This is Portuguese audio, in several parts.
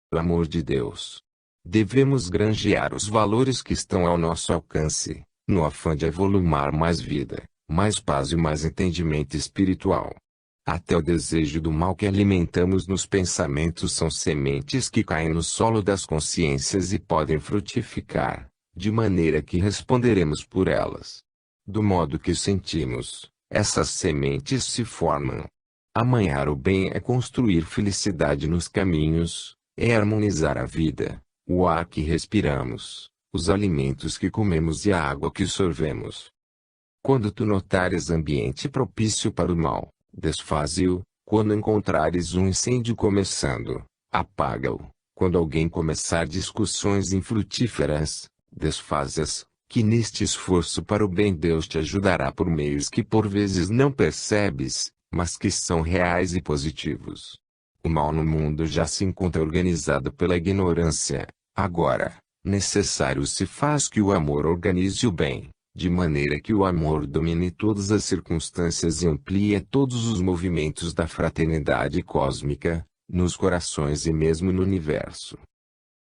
Pelo amor de Deus. Devemos granjear os valores que estão ao nosso alcance, no afã de avolumar mais vida, mais paz e mais entendimento espiritual. Até o desejo do mal que alimentamos nos pensamentos são sementes que caem no solo das consciências e podem frutificar, de maneira que responderemos por elas. Do modo que sentimos, essas sementes se formam. Amanhar o bem é construir felicidade nos caminhos, é harmonizar a vida, o ar que respiramos, os alimentos que comemos e a água que sorvemos. Quando tu notares ambiente propício para o mal, desfaze-o. Quando encontrares um incêndio começando, apaga-o. Quando alguém começar discussões infrutíferas, desfaze-as, que neste esforço para o bem Deus te ajudará por meios que por vezes não percebes, mas que são reais e positivos. O mal no mundo já se encontra organizado pela ignorância. Agora, necessário se faz que o amor organize o bem, de maneira que o amor domine todas as circunstâncias e amplie todos os movimentos da fraternidade cósmica, nos corações e mesmo no universo.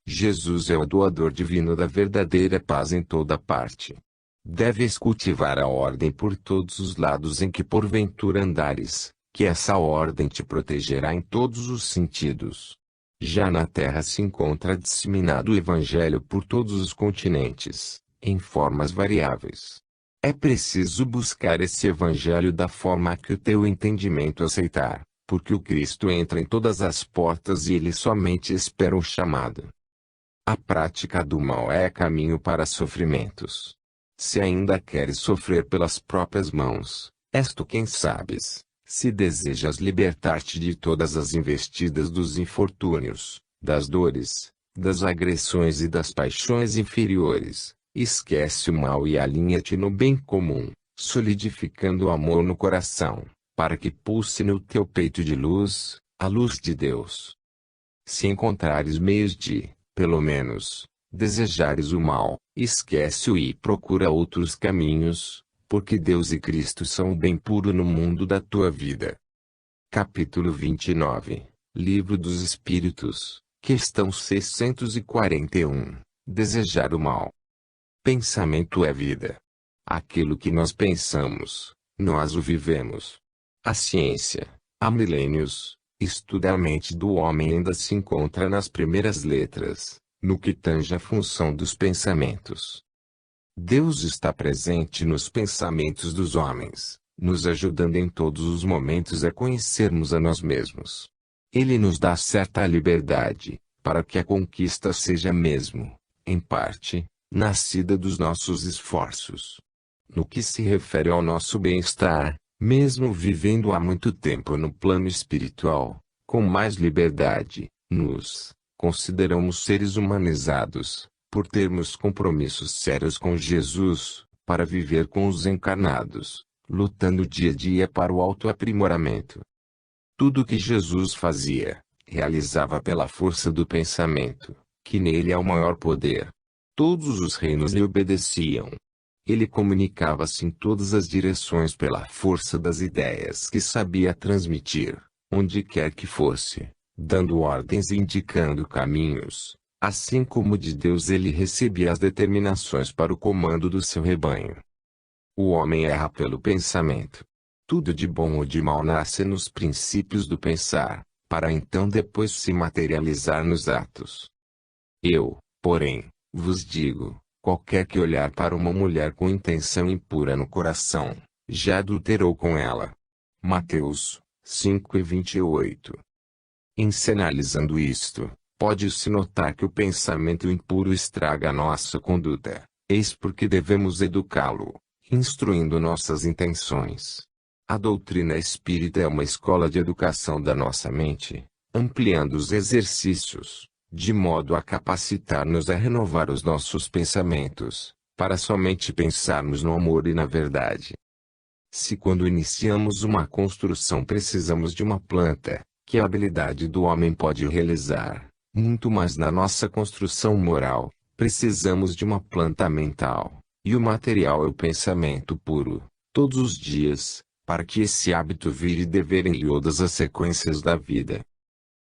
Jesus é o doador divino da verdadeira paz em toda parte. Deves cultivar a ordem por todos os lados em que porventura andares, que essa ordem te protegerá em todos os sentidos. Já na Terra se encontra disseminado o Evangelho por todos os continentes, em formas variáveis. É preciso buscar esse Evangelho da forma que o teu entendimento aceitar, porque o Cristo entra em todas as portas e ele somente espera o chamado. A prática do mal é caminho para sofrimentos. Se ainda queres sofrer pelas próprias mãos, és tu quem sabes. Se desejas libertar-te de todas as investidas dos infortúnios, das dores, das agressões e das paixões inferiores, esquece o mal e alinha-te no bem comum, solidificando o amor no coração, para que pulse no teu peito de luz, a luz de Deus. Se encontrares meios de, pelo menos, desejares o mal, esquece-o e procura outros caminhos, porque Deus e Cristo são o bem puro no mundo da tua vida. Capítulo 29, Livro dos Espíritos, questão 641, Desejar o mal. Pensamento é vida. Aquilo que nós pensamos, nós o vivemos. A ciência, há milênios, estuda a mente do homem e ainda se encontra nas primeiras letras, no que tange a função dos pensamentos. Deus está presente nos pensamentos dos homens, nos ajudando em todos os momentos a conhecermos a nós mesmos. Ele nos dá certa liberdade, para que a conquista seja mesmo, em parte, nascida dos nossos esforços. No que se refere ao nosso bem-estar, mesmo vivendo há muito tempo no plano espiritual, com mais liberdade, nos consideramos seres humanizados, por termos compromissos sérios com Jesus, para viver com os encarnados, lutando dia a dia para o autoaprimoramento. Tudo o que Jesus fazia, realizava pela força do pensamento, que nele há o maior poder. Todos os reinos lhe obedeciam. Ele comunicava-se em todas as direções pela força das ideias que sabia transmitir, onde quer que fosse, dando ordens e indicando caminhos. Assim como de Deus ele recebia as determinações para o comando do seu rebanho. O homem erra pelo pensamento. Tudo de bom ou de mal nasce nos princípios do pensar, para então depois se materializar nos atos. Eu, porém, vos digo, qualquer que olhar para uma mulher com intenção impura no coração, já adulterou com ela. Mateus 5:28. Em se analisando isto, pode-se notar que o pensamento impuro estraga a nossa conduta, eis porque devemos educá-lo, instruindo nossas intenções. A doutrina espírita é uma escola de educação da nossa mente, ampliando os exercícios, de modo a capacitar-nos a renovar os nossos pensamentos, para somente pensarmos no amor e na verdade. Se quando iniciamos uma construção precisamos de uma planta, que a habilidade do homem pode realizar, muito mais na nossa construção moral, precisamos de uma planta mental, e o material é o pensamento puro, todos os dias, para que esse hábito vire dever em todas as sequências da vida.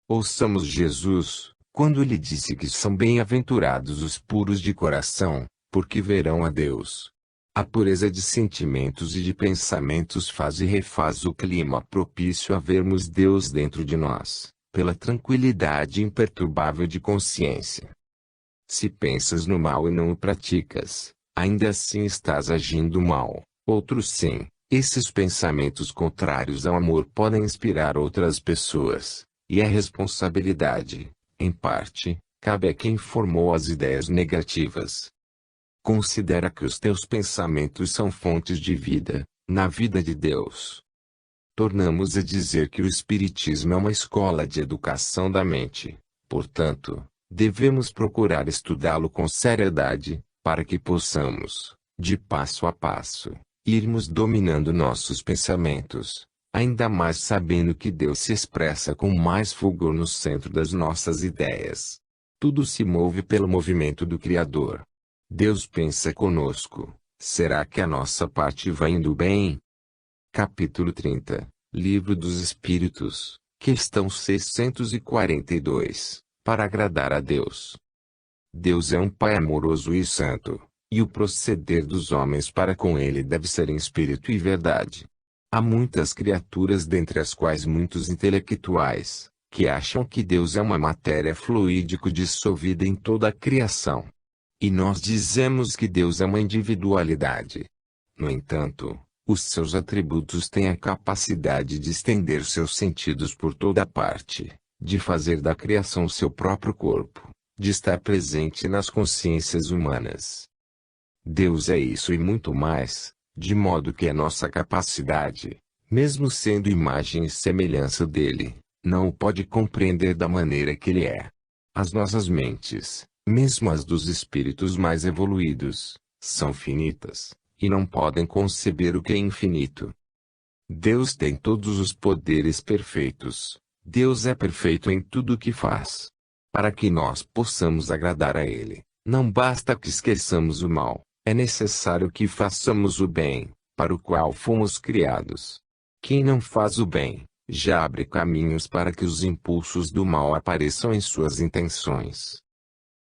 Ouçamos Jesus, quando lhe disse que são bem-aventurados os puros de coração, porque verão a Deus. A pureza de sentimentos e de pensamentos faz e refaz o clima propício a vermos Deus dentro de nós, pela tranquilidade imperturbável de consciência. Se pensas no mal e não o praticas, ainda assim estás agindo mal. Outros sim, esses pensamentos contrários ao amor podem inspirar outras pessoas, e a responsabilidade, em parte, cabe a quem formou as ideias negativas. Considera que os teus pensamentos são fontes de vida, na vida de Deus. Tornamos a dizer que o Espiritismo é uma escola de educação da mente, portanto, devemos procurar estudá-lo com seriedade, para que possamos, de passo a passo, irmos dominando nossos pensamentos, ainda mais sabendo que Deus se expressa com mais fulgor no centro das nossas ideias. Tudo se move pelo movimento do Criador. Deus pensa conosco. Será que a nossa parte vai indo bem? Capítulo 30, Livro dos Espíritos, questão 642, para agradar a Deus. Deus é um Pai amoroso e santo, e o proceder dos homens para com ele deve ser em espírito e verdade. Há muitas criaturas, dentre as quais muitos intelectuais, que acham que Deus é uma matéria fluídico dissolvida em toda a criação. E nós dizemos que Deus é uma individualidade. No entanto, os seus atributos têm a capacidade de estender seus sentidos por toda parte, de fazer da criação seu próprio corpo, de estar presente nas consciências humanas. Deus é isso e muito mais, de modo que a nossa capacidade, mesmo sendo imagem e semelhança dele, não o pode compreender da maneira que ele é. As nossas mentes, mesmo as dos espíritos mais evoluídos, são finitas, e não podem conceber o que é infinito. Deus tem todos os poderes perfeitos. Deus é perfeito em tudo o que faz. Para que nós possamos agradar a Ele, não basta que esqueçamos o mal, é necessário que façamos o bem, para o qual fomos criados. Quem não faz o bem, já abre caminhos para que os impulsos do mal apareçam em suas intenções.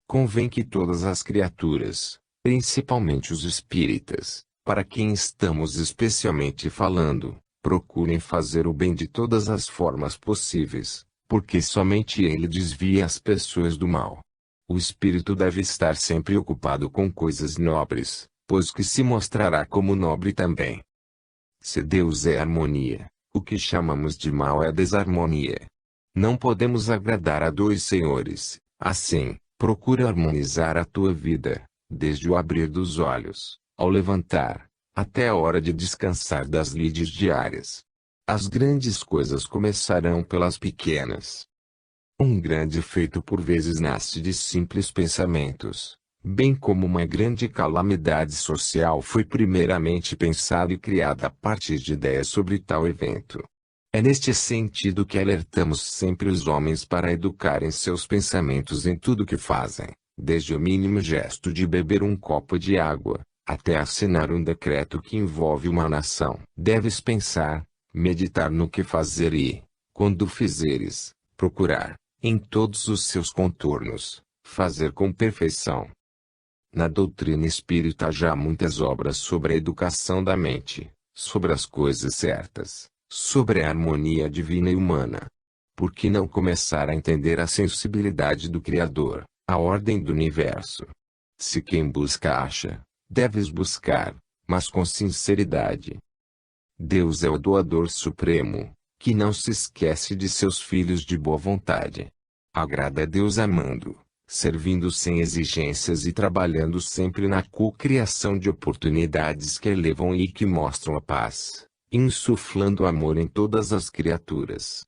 Convém que todas as criaturas, principalmente os espíritas, para quem estamos especialmente falando, procurem fazer o bem de todas as formas possíveis, porque somente ele desvia as pessoas do mal. O espírito deve estar sempre ocupado com coisas nobres, pois que se mostrará como nobre também. Se Deus é harmonia, o que chamamos de mal é desarmonia. Não podemos agradar a dois senhores. Assim, procura harmonizar a tua vida, desde o abrir dos olhos, ao levantar, até a hora de descansar das lides diárias. As grandes coisas começarão pelas pequenas. Um grande feito por vezes nasce de simples pensamentos, bem como uma grande calamidade social foi primeiramente pensada e criada a partir de ideias sobre tal evento. É neste sentido que alertamos sempre os homens para educarem seus pensamentos em tudo que fazem, desde o mínimo gesto de beber um copo de água, até assinar um decreto que envolve uma nação. Deves pensar, meditar no que fazer e, quando fizeres, procurar, em todos os seus contornos, fazer com perfeição. Na doutrina espírita já há muitas obras sobre a educação da mente, sobre as coisas certas, sobre a harmonia divina e humana. Por que não começar a entender a sensibilidade do Criador, a ordem do universo? Se quem busca acha, deves buscar, mas com sinceridade. Deus é o doador supremo, que não se esquece de seus filhos de boa vontade. Agrada a Deus amando, servindo sem exigências e trabalhando sempre na cocriação de oportunidades que elevam e que mostram a paz, insuflando amor em todas as criaturas.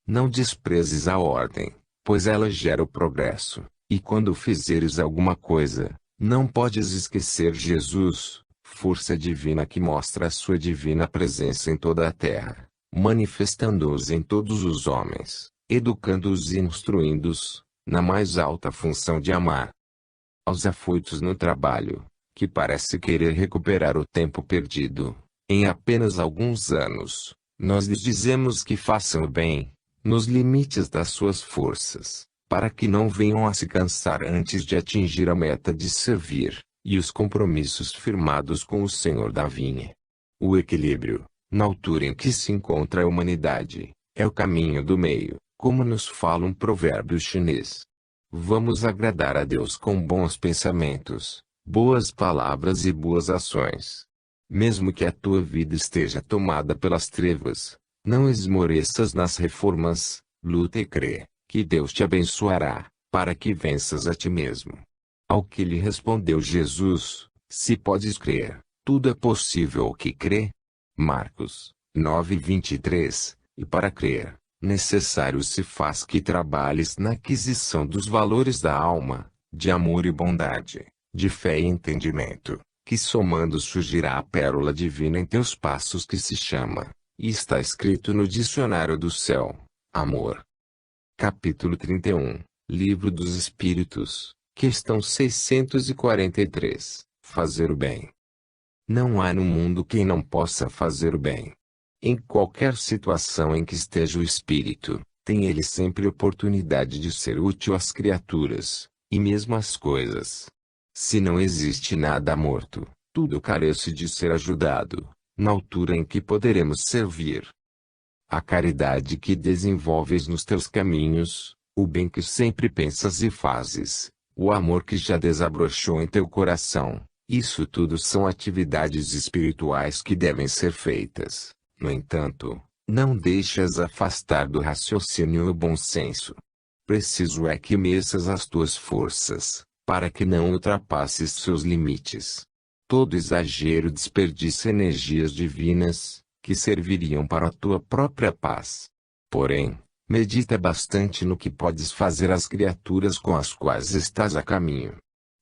Não desprezes a ordem, pois ela gera o progresso, e quando fizeres alguma coisa, não podes esquecer Jesus, força divina que mostra a sua divina presença em toda a terra, manifestando-os em todos os homens, educando-os e instruindo-os, na mais alta função de amar. Aos afoitos no trabalho, que parece querer recuperar o tempo perdido, em apenas alguns anos, nós lhes dizemos que façam o bem, nos limites das suas forças, para que não venham a se cansar antes de atingir a meta de servir, e os compromissos firmados com o Senhor da vinha. O equilíbrio, na altura em que se encontra a humanidade, é o caminho do meio, como nos fala um provérbio chinês. Vamos agradar a Deus com bons pensamentos, boas palavras e boas ações. Mesmo que a tua vida esteja tomada pelas trevas, não esmoreças nas reformas, luta e crê, que Deus te abençoará, para que venças a ti mesmo. Ao que lhe respondeu Jesus: se podes crer, tudo é possível ao que crê. Marcos 9:23. E para crer, necessário se faz que trabalhes na aquisição dos valores da alma, de amor e bondade, de fé e entendimento, que somando surgirá a pérola divina em teus passos que se chama, e está escrito no dicionário do céu, amor. Capítulo 31, Livro dos Espíritos, questão 643, fazer o bem. Não há no mundo quem não possa fazer o bem. Em qualquer situação em que esteja o espírito, tem ele sempre oportunidade de ser útil às criaturas, e mesmo às coisas. Se não existe nada morto, tudo carece de ser ajudado, na altura em que poderemos servir. A caridade que desenvolves nos teus caminhos, o bem que sempre pensas e fazes, o amor que já desabrochou em teu coração, isso tudo são atividades espirituais que devem ser feitas. No entanto, não deixas afastar do raciocínio o bom senso. Preciso é que meças as tuas forças, para que não ultrapasses seus limites. Todo exagero desperdiça energias divinas, que serviriam para a tua própria paz. Porém, medita bastante no que podes fazer às criaturas com as quais estás a caminho.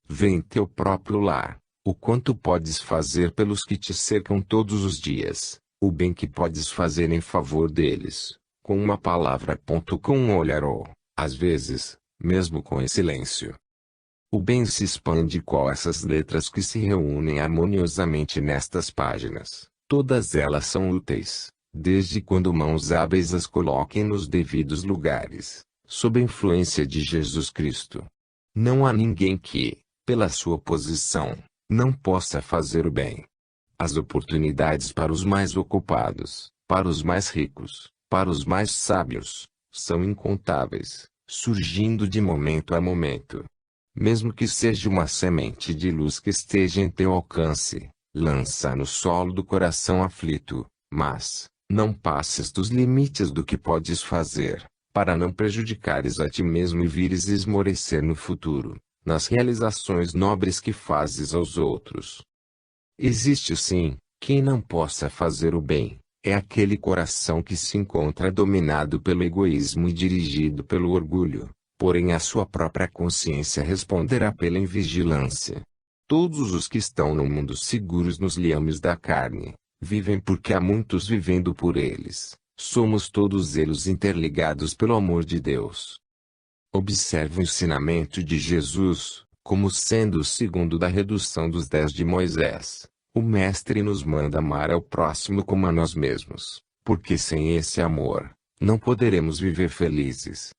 Vê em teu próprio lar, o quanto podes fazer pelos que te cercam todos os dias, o bem que podes fazer em favor deles, com uma palavra. Com um olhar ou, às vezes, mesmo com em silêncio. O bem se expande com essas letras que se reúnem harmoniosamente nestas páginas. Todas elas são úteis, desde quando mãos hábeis as coloquem nos devidos lugares, sob a influência de Jesus Cristo. Não há ninguém que, pela sua posição, não possa fazer o bem. As oportunidades para os mais ocupados, para os mais ricos, para os mais sábios, são incontáveis, surgindo de momento a momento. Mesmo que seja uma semente de luz que esteja em teu alcance, lança no solo do coração aflito, mas, não passes dos limites do que podes fazer, para não prejudicares a ti mesmo e vires esmorecer no futuro, nas realizações nobres que fazes aos outros. Existe sim, quem não possa fazer o bem, é aquele coração que se encontra dominado pelo egoísmo e dirigido pelo orgulho, porém a sua própria consciência responderá pela invigilância. Todos os que estão no mundo seguros nos liames da carne, vivem porque há muitos vivendo por eles, somos todos eles interligados pelo amor de Deus. Observe o ensinamento de Jesus, como sendo o segundo da redução dos 10 de Moisés. O Mestre nos manda amar ao próximo como a nós mesmos, porque sem esse amor, não poderemos viver felizes.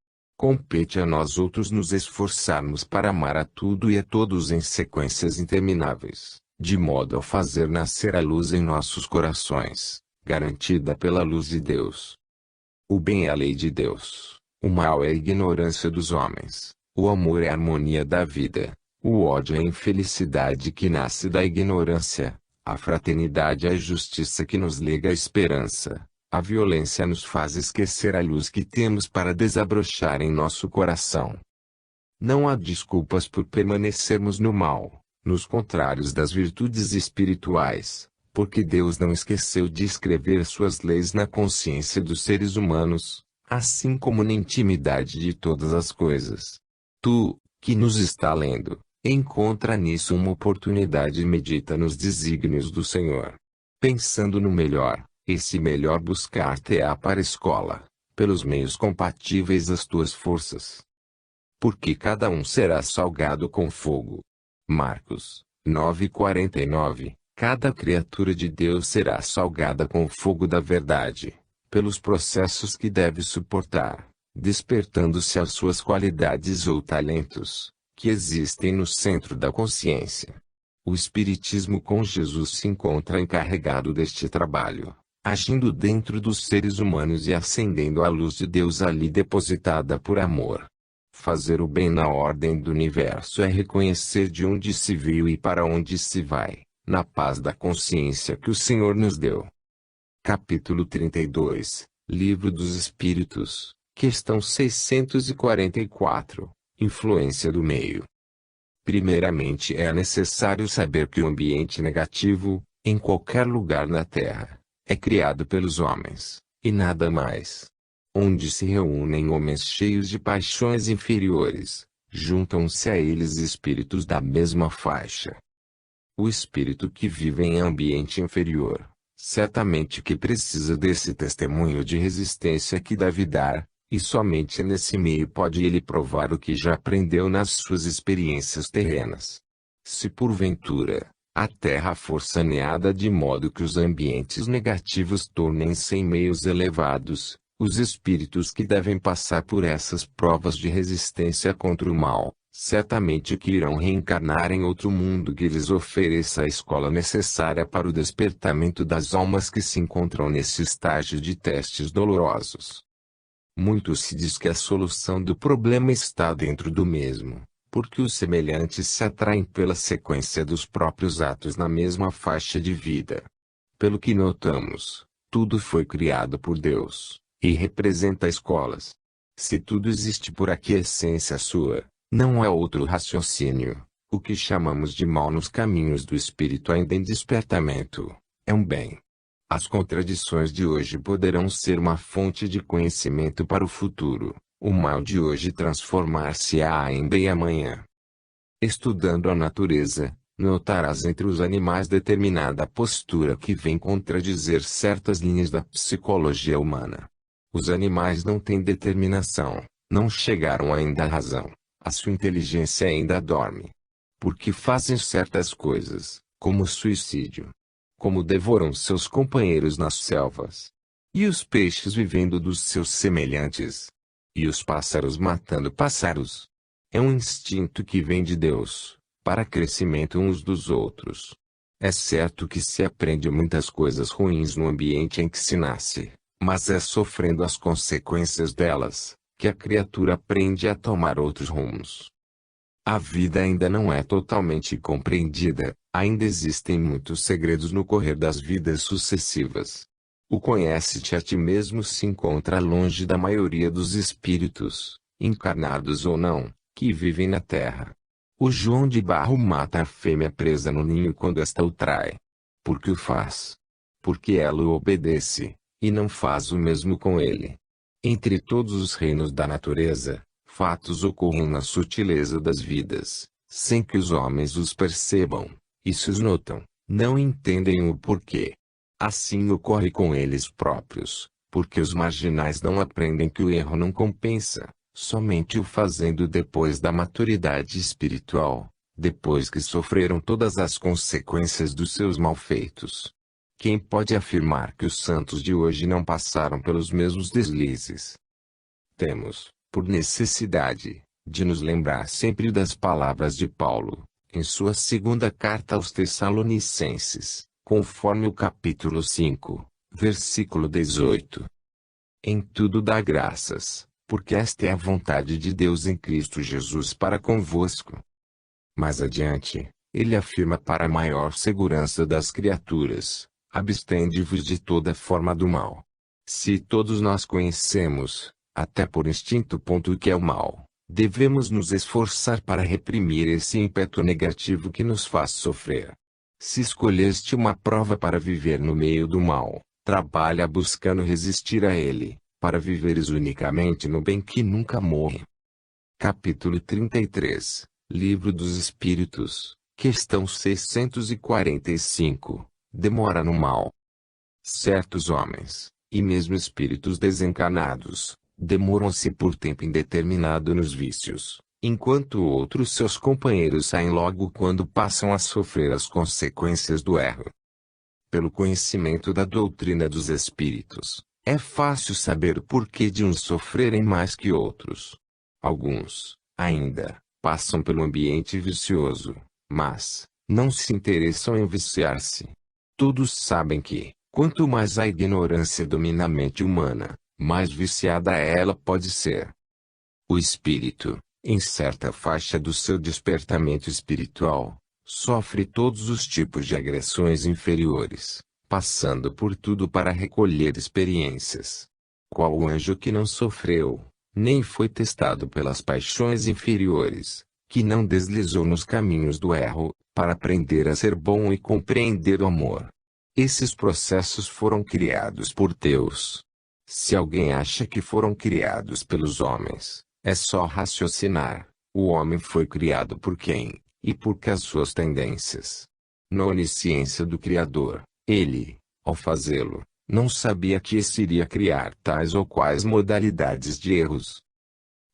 Compete a nós outros nos esforçarmos para amar a tudo e a todos em sequências intermináveis, de modo a fazer nascer a luz em nossos corações, garantida pela luz de Deus. O bem é a lei de Deus, o mal é a ignorância dos homens, o amor é a harmonia da vida, o ódio é a infelicidade que nasce da ignorância, a fraternidade é a justiça que nos lega a esperança, a violência nos faz esquecer a luz que temos para desabrochar em nosso coração. Não há desculpas por permanecermos no mal, nos contrários das virtudes espirituais, porque Deus não esqueceu de escrever suas leis na consciência dos seres humanos, assim como na intimidade de todas as coisas. Tu, que nos está lendo, encontra nisso uma oportunidade e medita nos desígnios do Senhor. Pensando no melhor, esse melhor buscar-te-á para a escola, pelos meios compatíveis às tuas forças. Porque cada um será salgado com fogo. Marcos 9:49. Cada criatura de Deus será salgada com o fogo da verdade, pelos processos que deve suportar, despertando-se às suas qualidades ou talentos, que existem no centro da consciência. O Espiritismo com Jesus se encontra encarregado deste trabalho, agindo dentro dos seres humanos e acendendo a luz de Deus ali depositada por amor. Fazer o bem na ordem do universo é reconhecer de onde se veio e para onde se vai, na paz da consciência que o Senhor nos deu. Capítulo 32, Livro dos Espíritos, questão 644, Influência do meio. Primeiramente é necessário saber que o ambiente negativo, em qualquer lugar na Terra, é criado pelos homens, e nada mais. Onde se reúnem homens cheios de paixões inferiores, juntam-se a eles espíritos da mesma faixa. O espírito que vive em ambiente inferior, certamente que precisa desse testemunho de resistência que deve dar, e somente nesse meio pode ele provar o que já aprendeu nas suas experiências terrenas. Se porventura, a Terra for saneada de modo que os ambientes negativos tornem-se em meios elevados, os espíritos que devem passar por essas provas de resistência contra o mal, certamente que irão reencarnar em outro mundo que lhes ofereça a escola necessária para o despertamento das almas que se encontram nesse estágio de testes dolorosos. Muito se diz que a solução do problema está dentro do mesmo, porque os semelhantes se atraem pela sequência dos próprios atos na mesma faixa de vida. Pelo que notamos, tudo foi criado por Deus, e representa escolas. Se tudo existe por aquiescência sua, não é outro raciocínio, o que chamamos de mal nos caminhos do espírito ainda em despertamento, é um bem. As contradições de hoje poderão ser uma fonte de conhecimento para o futuro, o mal de hoje transformar-se-á em bem amanhã. Estudando a natureza, notarás entre os animais determinada postura que vem contradizer certas linhas da psicologia humana. Os animais não têm determinação, não chegaram ainda à razão, a sua inteligência ainda dorme. Porque fazem certas coisas, como o suicídio. Como devoram seus companheiros nas selvas. E os peixes vivendo dos seus semelhantes. E os pássaros matando pássaros. É um instinto que vem de Deus, para crescimento uns dos outros. É certo que se aprende muitas coisas ruins no ambiente em que se nasce, mas é sofrendo as consequências delas, que a criatura aprende a tomar outros rumos. A vida ainda não é totalmente compreendida, ainda existem muitos segredos no correr das vidas sucessivas. O conhece-te a ti mesmo se encontra longe da maioria dos espíritos, encarnados ou não, que vivem na terra. O João de Barro mata a fêmea presa no ninho quando esta o trai. Por que o faz? Porque ela o obedece, e não faz o mesmo com ele. Entre todos os reinos da natureza, fatos ocorrem na sutileza das vidas, sem que os homens os percebam, e se os notam, não entendem o porquê. Assim ocorre com eles próprios, porque os marginais não aprendem que o erro não compensa, somente o fazendo depois da maturidade espiritual, depois que sofreram todas as consequências dos seus malfeitos. Quem pode afirmar que os santos de hoje não passaram pelos mesmos deslizes? Temos, por necessidade, de nos lembrar sempre das palavras de Paulo, em sua segunda carta aos Tessalonicenses, conforme o capítulo 5, versículo 18. Em tudo dá graças, porque esta é a vontade de Deus em Cristo Jesus para convosco. Mais adiante, ele afirma para a maior segurança das criaturas, abstende-vos de toda forma do mal. Se todos nós conhecemos, até por instinto, o que é o mal, devemos nos esforçar para reprimir esse ímpeto negativo que nos faz sofrer. Se escolheste uma prova para viver no meio do mal, trabalha buscando resistir a ele, para viveres unicamente no bem que nunca morre. Capítulo 33, Livro dos Espíritos, questão 645, Demora no mal. Certos homens, e mesmo espíritos desencarnados, demoram-se por tempo indeterminado nos vícios, enquanto outros seus companheiros saem logo quando passam a sofrer as consequências do erro. Pelo conhecimento da doutrina dos espíritos, É fácil saber o porquê de uns sofrerem mais que outros. Alguns, ainda, passam pelo ambiente vicioso, mas não se interessam em viciar-se. Todos sabem que, quanto mais a ignorância domina a mente humana, mais viciada ela pode ser. O espírito, em certa faixa do seu despertamento espiritual, sofre todos os tipos de agressões inferiores, passando por tudo para recolher experiências. Qual o anjo que não sofreu, nem foi testado pelas paixões inferiores, que não deslizou nos caminhos do erro, para aprender a ser bom e compreender o amor? Esses processos foram criados por Deus. Se alguém acha que foram criados pelos homens, é só raciocinar. O homem foi criado por quem, e por que as suas tendências? Na onisciência do Criador, ele, ao fazê-lo, não sabia que esse iria criar tais ou quais modalidades de erros.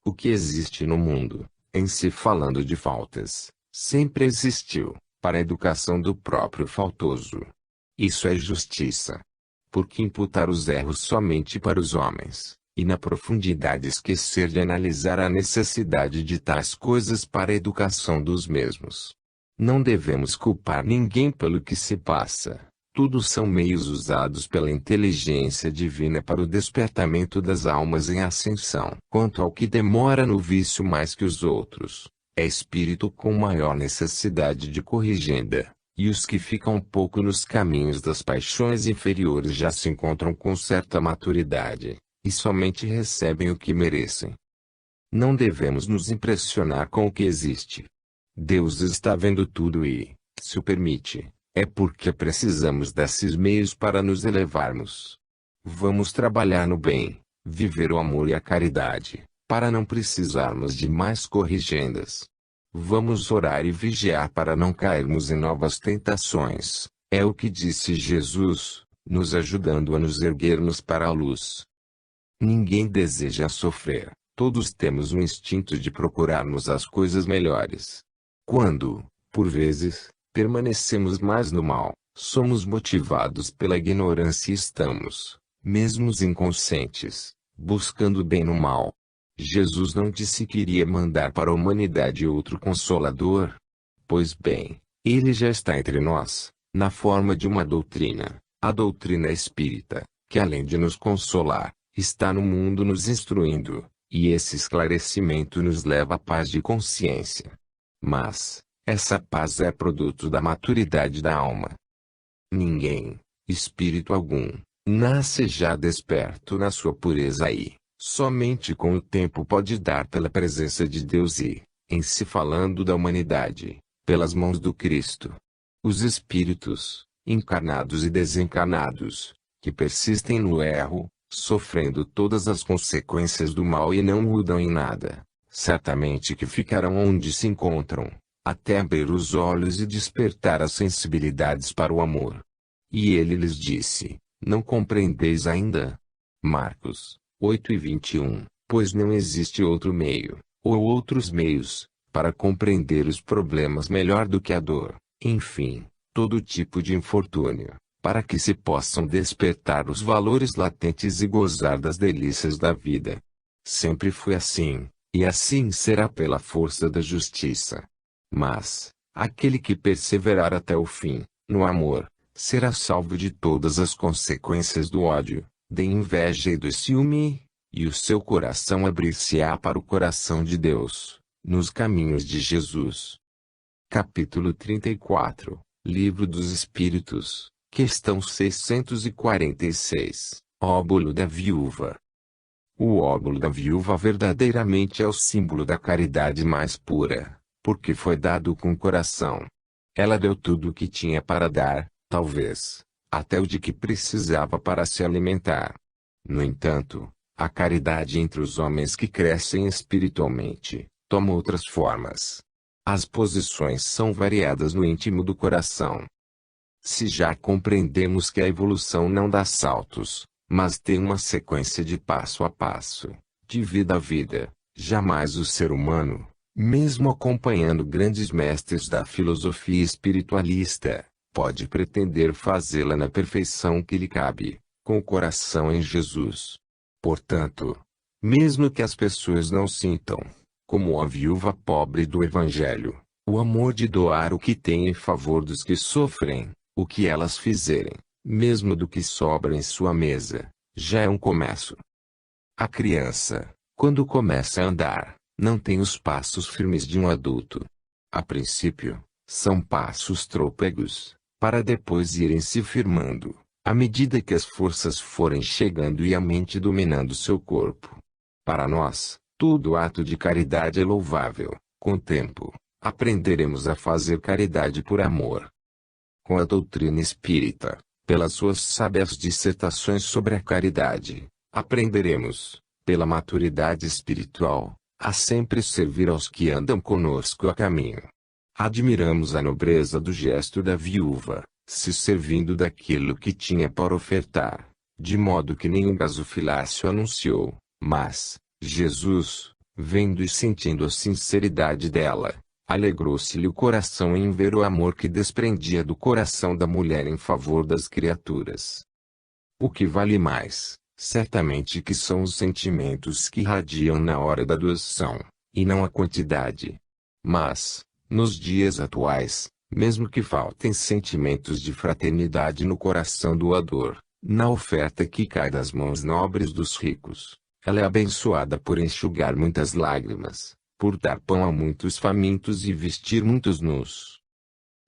O que existe no mundo, em si falando de faltas, sempre existiu, para a educação do próprio faltoso. Isso é justiça. Por que imputar os erros somente para os homens, e na profundidade esquecer de analisar a necessidade de tais coisas para a educação dos mesmos? Não devemos culpar ninguém pelo que se passa. Tudo são meios usados pela inteligência divina para o despertamento das almas em ascensão. Quanto ao que demora no vício mais que os outros, é espírito com maior necessidade de corrigenda, e os que ficam um pouco nos caminhos das paixões inferiores já se encontram com certa maturidade, e somente recebem o que merecem. Não devemos nos impressionar com o que existe. Deus está vendo tudo e, se o permite, é porque precisamos desses meios para nos elevarmos. Vamos trabalhar no bem, viver o amor e a caridade, para não precisarmos de mais corrigendas. Vamos orar e vigiar para não cairmos em novas tentações, é o que disse Jesus, nos ajudando a nos erguermos para a luz. Ninguém deseja sofrer, todos temos o instinto de procurarmos as coisas melhores. Quando, por vezes, permanecemos mais no mal, somos motivados pela ignorância e estamos, mesmo os inconscientes, buscando o bem no mal. Jesus não disse que iria mandar para a humanidade outro Consolador? Pois bem, ele já está entre nós, na forma de uma doutrina, a doutrina espírita, que além de nos consolar, está no mundo nos instruindo, e esse esclarecimento nos leva à paz de consciência. Mas, essa paz é produto da maturidade da alma. Ninguém, espírito algum, nasce já desperto na sua pureza e, somente com o tempo pode dar pela presença de Deus e, em se falando da humanidade, pelas mãos do Cristo. Os espíritos, encarnados e desencarnados, que persistem no erro, sofrendo todas as consequências do mal e não mudam em nada, certamente que ficarão onde se encontram, até abrir os olhos e despertar as sensibilidades para o amor. E ele lhes disse: não compreendeis ainda? Marcos 8:21, pois não existe outro meio, ou outros meios, para compreender os problemas melhor do que a dor, enfim, todo tipo de infortúnio, para que se possam despertar os valores latentes e gozar das delícias da vida. Sempre foi assim, e assim será pela força da justiça. Mas, aquele que perseverar até o fim, no amor, será salvo de todas as consequências do ódio, da inveja e do ciúme, e o seu coração abrir-se-á para o coração de Deus, nos caminhos de Jesus. Capítulo 34, Livro dos Espíritos, questão 646, Óbolo da Viúva. O óbolo da viúva verdadeiramente é o símbolo da caridade mais pura, porque foi dado com o coração. Ela deu tudo o que tinha para dar, talvez, até o de que precisava para se alimentar. No entanto, a caridade entre os homens que crescem espiritualmente, toma outras formas. As posições são variadas no íntimo do coração. Se já compreendemos que a evolução não dá saltos, mas tem uma sequência de passo a passo, de vida a vida, jamais o ser humano, mesmo acompanhando grandes mestres da filosofia espiritualista, pode pretender fazê-la na perfeição que lhe cabe, com o coração em Jesus. Portanto, mesmo que as pessoas não sintam, como a viúva pobre do Evangelho, o amor de doar o que tem em favor dos que sofrem, o que elas fizerem, mesmo do que sobra em sua mesa, já é um começo. A criança, quando começa a andar, não tem os passos firmes de um adulto. A princípio, são passos trôpegos, para depois irem se firmando, à medida que as forças forem chegando e a mente dominando seu corpo. Para nós, todo ato de caridade é louvável. Com o tempo, aprenderemos a fazer caridade por amor. Com a doutrina espírita, pelas suas sábias dissertações sobre a caridade, aprenderemos, pela maturidade espiritual, a sempre servir aos que andam conosco a caminho. Admiramos a nobreza do gesto da viúva, se servindo daquilo que tinha para ofertar, de modo que nenhum gasofilácio anunciou, mas, Jesus, vendo e sentindo a sinceridade dela, alegrou-se-lhe o coração em ver o amor que desprendia do coração da mulher em favor das criaturas. O que vale mais, certamente que são os sentimentos que irradiam na hora da doação, e não a quantidade. Mas, nos dias atuais, mesmo que faltem sentimentos de fraternidade no coração doador, na oferta que cai das mãos nobres dos ricos, ela é abençoada por enxugar muitas lágrimas, por dar pão a muitos famintos e vestir muitos nus.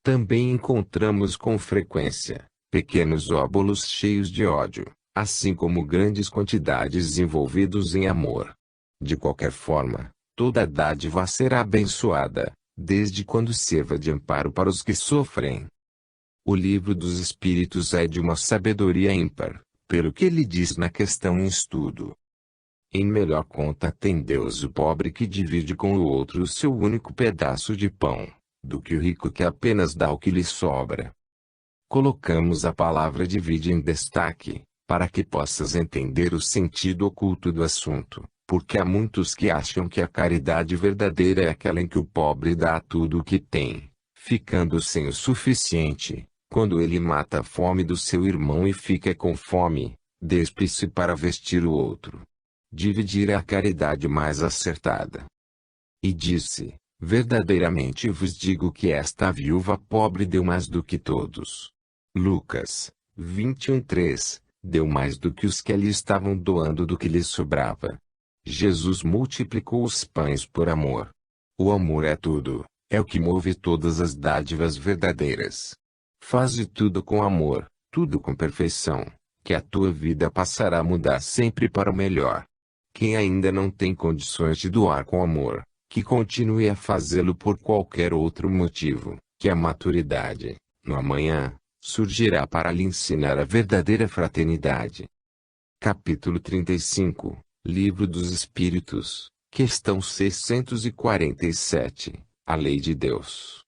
Também encontramos com frequência, pequenos óbolos cheios de ódio, assim como grandes quantidades envolvidos em amor. De qualquer forma, toda dádiva será abençoada, desde quando sirva de amparo para os que sofrem. O livro dos Espíritos é de uma sabedoria ímpar, pelo que ele diz na questão em estudo. Em melhor conta tem Deus o pobre que divide com o outro o seu único pedaço de pão, do que o rico que apenas dá o que lhe sobra. Colocamos a palavra divide em destaque, para que possas entender o sentido oculto do assunto, porque há muitos que acham que a caridade verdadeira é aquela em que o pobre dá tudo o que tem, ficando sem o suficiente, quando ele mata a fome do seu irmão e fica com fome, despe-se para vestir o outro. Dividir é a caridade mais acertada. E disse, verdadeiramente vos digo que esta viúva pobre deu mais do que todos. Lucas 21:3, deu mais do que os que ali estavam doando do que lhes sobrava. Jesus multiplicou os pães por amor. O amor é tudo, é o que move todas as dádivas verdadeiras. Faze tudo com amor, tudo com perfeição, que a tua vida passará a mudar sempre para o melhor. Quem ainda não tem condições de doar com amor, que continue a fazê-lo por qualquer outro motivo, que a maturidade, no amanhã, surgirá para lhe ensinar a verdadeira fraternidade. Capítulo 35, Livro dos Espíritos, questão 647, a Lei de Deus.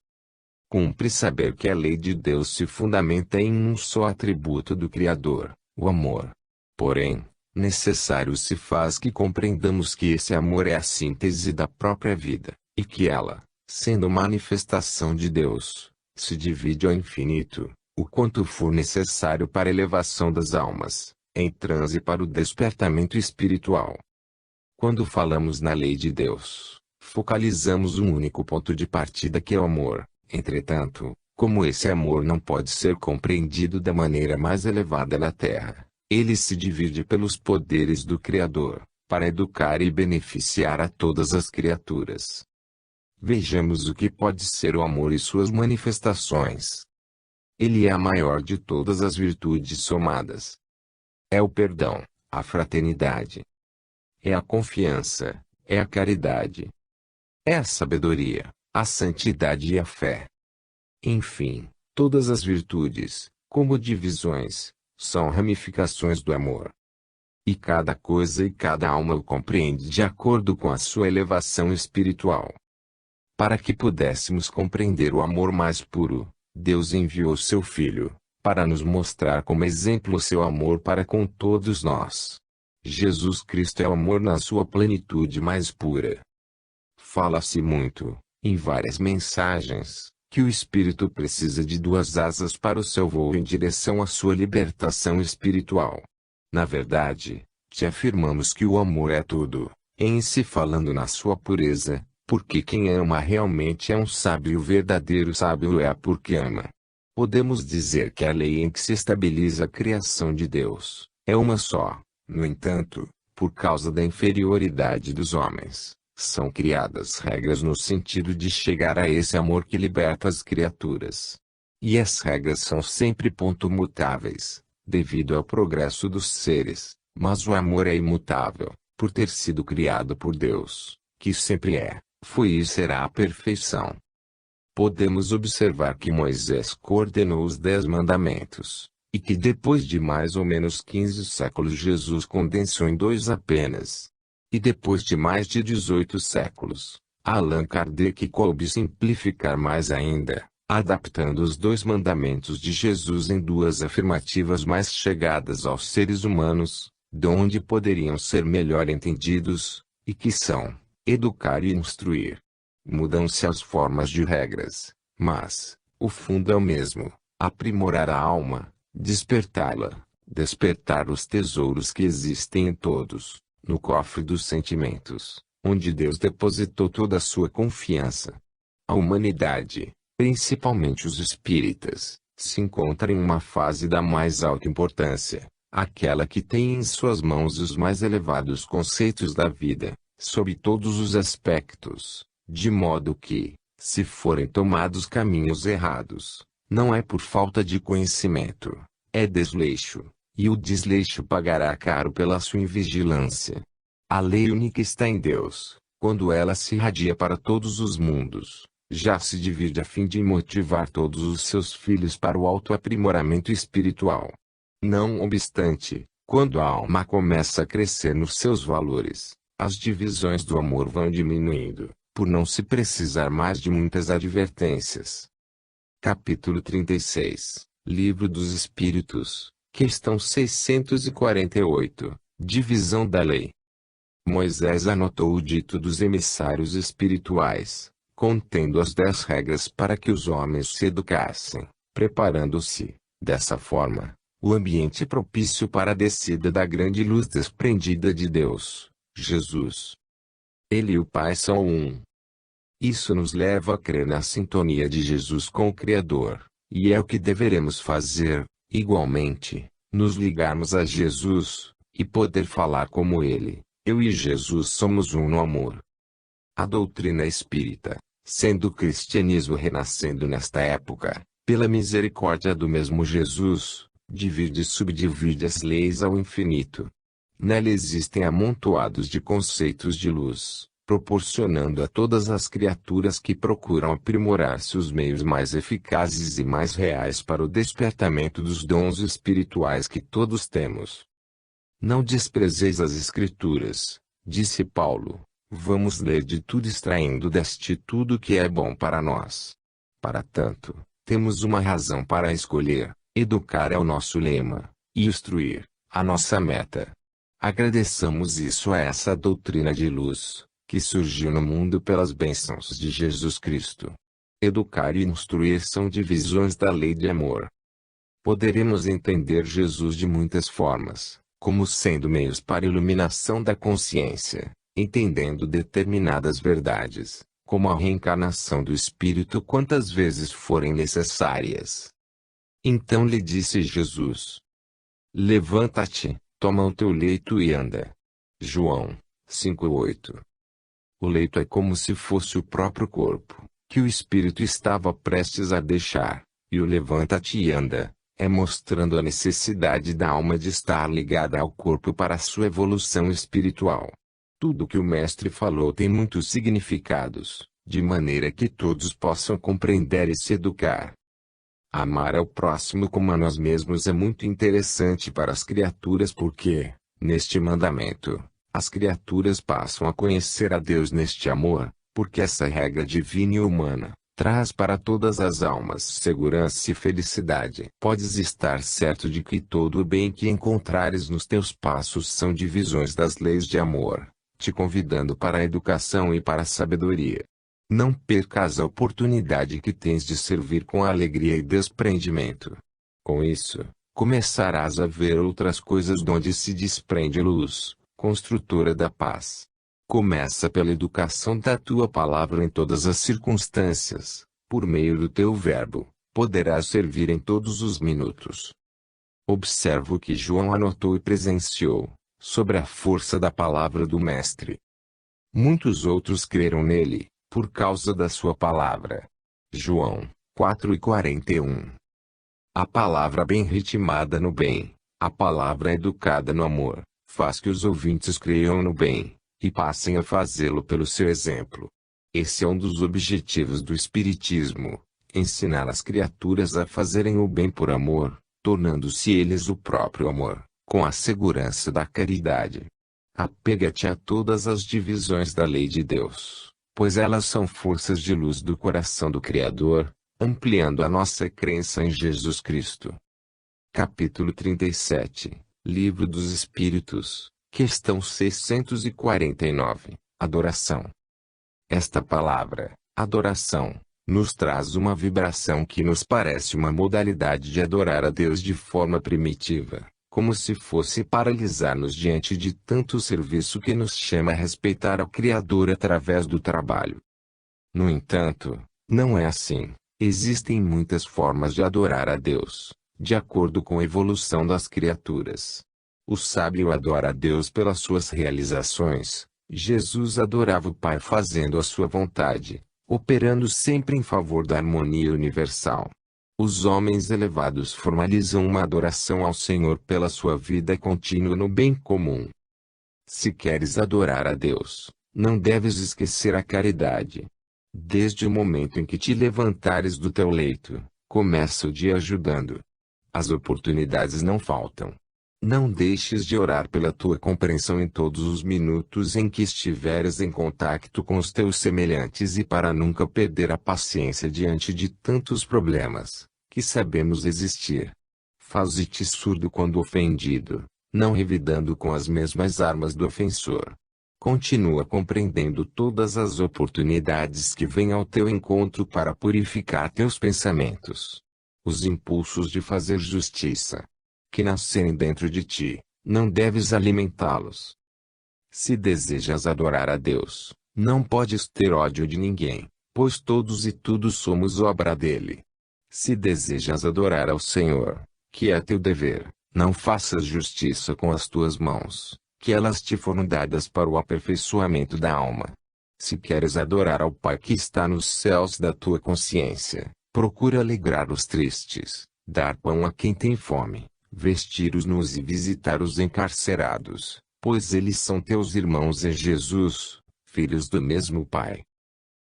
Cumpre saber que a lei de Deus se fundamenta em um só atributo do Criador, o amor. Porém, necessário se faz que compreendamos que esse amor é a síntese da própria vida, e que ela, sendo manifestação de Deus, se divide ao infinito, o quanto for necessário para a elevação das almas, em transe para o despertamento espiritual. Quando falamos na lei de Deus, focalizamos um único ponto de partida que é o amor. Entretanto, como esse amor não pode ser compreendido da maneira mais elevada na Terra, ele se divide pelos poderes do Criador, para educar e beneficiar a todas as criaturas. Vejamos o que pode ser o amor e suas manifestações. Ele é a maior de todas as virtudes somadas. É o perdão, a fraternidade. É a confiança, é a caridade. É a sabedoria, a santidade e a fé. Enfim, todas as virtudes, como divisões, são ramificações do amor. E cada coisa e cada alma o compreende de acordo com a sua elevação espiritual. Para que pudéssemos compreender o amor mais puro, Deus enviou seu Filho, para nos mostrar como exemplo o seu amor para com todos nós. Jesus Cristo é o amor na sua plenitude mais pura. Fala-se muito, em várias mensagens, que o espírito precisa de duas asas para o seu voo em direção à sua libertação espiritual. Na verdade, te afirmamos que o amor é tudo, em si falando na sua pureza, porque quem ama realmente é um sábio e o verdadeiro sábio é porque ama. Podemos dizer que a lei em que se estabiliza a criação de Deus é uma só. No entanto, por causa da inferioridade dos homens, são criadas regras no sentido de chegar a esse amor que liberta as criaturas. E as regras são sempre mutáveis, devido ao progresso dos seres, mas o amor é imutável, por ter sido criado por Deus, que sempre é, foi e será a perfeição. Podemos observar que Moisés coordenou os 10 mandamentos, e que depois de mais ou menos 15 séculos Jesus condensou em 2 apenas. E depois de mais de 18 séculos, Allan Kardec coube simplificar mais ainda, adaptando os 2 mandamentos de Jesus em 2 afirmativas mais chegadas aos seres humanos, donde poderiam ser melhor entendidos, e que são, educar e instruir. Mudam-se as formas de regras, mas, o fundo é o mesmo, aprimorar a alma, despertá-la, despertar os tesouros que existem em todos, no cofre dos sentimentos, onde Deus depositou toda a sua confiança. A humanidade, principalmente os espíritas, se encontra em uma fase da mais alta importância, aquela que tem em suas mãos os mais elevados conceitos da vida, sob todos os aspectos. De modo que, se forem tomados caminhos errados, não é por falta de conhecimento, é desleixo, e o desleixo pagará caro pela sua invigilância. A lei única está em Deus, quando ela se irradia para todos os mundos, já se divide a fim de motivar todos os seus filhos para o autoaprimoramento espiritual. Não obstante, quando a alma começa a crescer nos seus valores, as divisões do amor vão diminuindo, por não se precisar mais de muitas advertências. Capítulo 36, Livro dos Espíritos, questão 648, Divisão da Lei. Moisés anotou o dito dos emissários espirituais, contendo as 10 regras para que os homens se educassem, preparando-se, dessa forma, o ambiente propício para a descida da grande luz desprendida de Deus, Jesus. Ele e o Pai são um. Isso nos leva a crer na sintonia de Jesus com o Criador, e é o que deveremos fazer, igualmente, nos ligarmos a Jesus, e poder falar como Ele. Eu e Jesus somos um no amor. A doutrina espírita, sendo o cristianismo renascendo nesta época, pela misericórdia do mesmo Jesus, divide e subdivide as leis ao infinito. Nela existem amontoados de conceitos de luz, proporcionando a todas as criaturas que procuram aprimorar-se os meios mais eficazes e mais reais para o despertamento dos dons espirituais que todos temos. Não desprezeis as Escrituras, disse Paulo, vamos ler de tudo extraindo deste tudo que é bom para nós. Para tanto, temos uma razão para escolher, educar é o nosso lema, e instruir, a nossa meta. Agradeçamos isso a essa doutrina de luz, que surgiu no mundo pelas bênçãos de Jesus Cristo. Educar e instruir são divisões da lei de amor. Poderemos entender Jesus de muitas formas, como sendo meios para a iluminação da consciência, entendendo determinadas verdades, como a reencarnação do Espírito quantas vezes forem necessárias. Então lhe disse Jesus: levanta-te, toma o teu leito e anda. João 5:8. O leito é como se fosse o próprio corpo, que o espírito estava prestes a deixar, e o levanta-te e anda, é mostrando a necessidade da alma de estar ligada ao corpo para a sua evolução espiritual. Tudo que o mestre falou tem muitos significados, de maneira que todos possam compreender e se educar. Amar ao próximo como a nós mesmos é muito interessante para as criaturas porque, neste mandamento, as criaturas passam a conhecer a Deus neste amor, porque essa regra divina e humana traz para todas as almas segurança e felicidade. Podes estar certo de que todo o bem que encontrares nos teus passos são divisões das leis de amor, te convidando para a educação e para a sabedoria. Não percas a oportunidade que tens de servir com alegria e desprendimento. Com isso, começarás a ver outras coisas donde se desprende luz, construtora da paz. Começa pela educação da tua palavra em todas as circunstâncias, por meio do teu verbo, poderás servir em todos os minutos. Observa o que João anotou e presenciou, sobre a força da palavra do Mestre. Muitos outros creram nele, por causa da sua palavra. João 4:41. A palavra bem ritmada no bem, a palavra educada no amor, faz que os ouvintes creiam no bem, e passem a fazê-lo pelo seu exemplo. Esse é um dos objetivos do Espiritismo, ensinar as criaturas a fazerem o bem por amor, tornando-se eles o próprio amor, com a segurança da caridade. Apega-te a todas as divisões da lei de Deus, pois elas são forças de luz do coração do Criador, ampliando a nossa crença em Jesus Cristo. Capítulo 37, Livro dos Espíritos, questão 649, Adoração. Esta palavra, adoração, nos traz uma vibração que nos parece uma modalidade de adorar a Deus de forma primitiva, como se fosse paralisar-nos diante de tanto serviço que nos chama a respeitar ao Criador através do trabalho. No entanto, não é assim. Existem muitas formas de adorar a Deus, de acordo com a evolução das criaturas. O sábio adora a Deus pelas suas realizações. Jesus adorava o Pai fazendo a sua vontade, operando sempre em favor da harmonia universal. Os homens elevados formalizam uma adoração ao Senhor pela sua vida contínua no bem comum. Se queres adorar a Deus, não deves esquecer a caridade. Desde o momento em que te levantares do teu leito, começa o dia ajudando. As oportunidades não faltam. Não deixes de orar pela tua compreensão em todos os minutos em que estiveres em contato com os teus semelhantes e para nunca perder a paciência diante de tantos problemas, que sabemos existir. Faze-te surdo quando ofendido, não revidando com as mesmas armas do ofensor. Continua compreendendo todas as oportunidades que vêm ao teu encontro para purificar teus pensamentos. Os impulsos de fazer justiça, que nascerem dentro de ti, não deves alimentá-los. Se desejas adorar a Deus, não podes ter ódio de ninguém, pois todos e tudo somos obra dele. Se desejas adorar ao Senhor, que é teu dever, não faças justiça com as tuas mãos, que elas te foram dadas para o aperfeiçoamento da alma. Se queres adorar ao Pai que está nos céus da tua consciência, procura alegrar os tristes, dar pão a quem tem fome, vestir os nus e visitar os encarcerados, pois eles são teus irmãos em Jesus, filhos do mesmo Pai.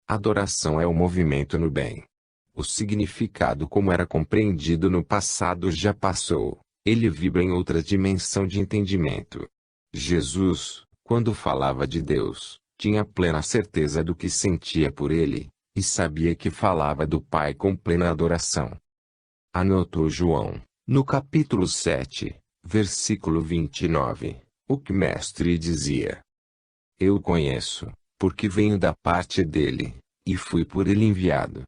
Adoração é o movimento no bem. O significado como era compreendido no passado já passou, ele vibra em outra dimensão de entendimento. Jesus, quando falava de Deus, tinha plena certeza do que sentia por ele, e sabia que falava do Pai com plena adoração. Anotou João, no capítulo 7, versículo 29, o que Mestre dizia: Eu o conheço, porque venho da parte dele, e fui por ele enviado.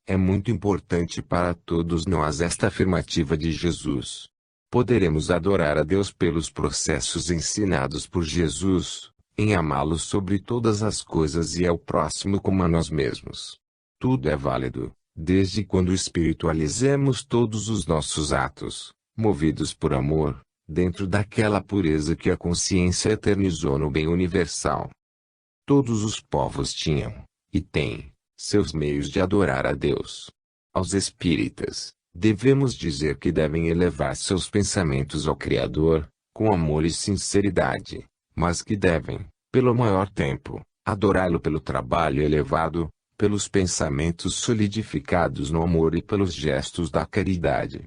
É muito importante para todos nós esta afirmativa de Jesus. Poderemos adorar a Deus pelos processos ensinados por Jesus, em amá-lo sobre todas as coisas e ao próximo como a nós mesmos. Tudo é válido, desde quando espiritualizemos todos os nossos atos, movidos por amor, dentro daquela pureza que a consciência eternizou no bem universal. Todos os povos tinham, e têm, seus meios de adorar a Deus. Aos espíritas, devemos dizer que devem elevar seus pensamentos ao Criador, com amor e sinceridade, mas que devem, pelo maior tempo, adorá-lo pelo trabalho elevado, pelos pensamentos solidificados no amor e pelos gestos da caridade.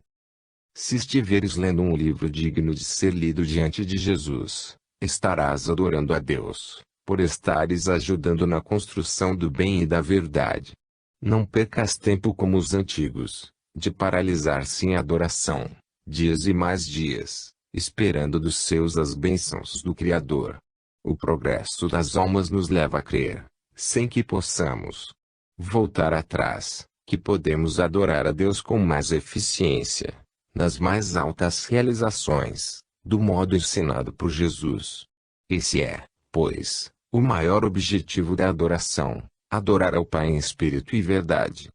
Se estiveres lendo um livro digno de ser lido diante de Jesus, estarás adorando a Deus, por estares ajudando na construção do bem e da verdade. Não percas tempo como os antigos, de paralisar-se em adoração, dias e mais dias, esperando dos seus as bênçãos do Criador. O progresso das almas nos leva a crer, sem que possamos voltar atrás, que podemos adorar a Deus com mais eficiência, nas mais altas realizações, do modo ensinado por Jesus. Esse é, pois, o maior objetivo da adoração: adorar ao Pai em espírito e verdade.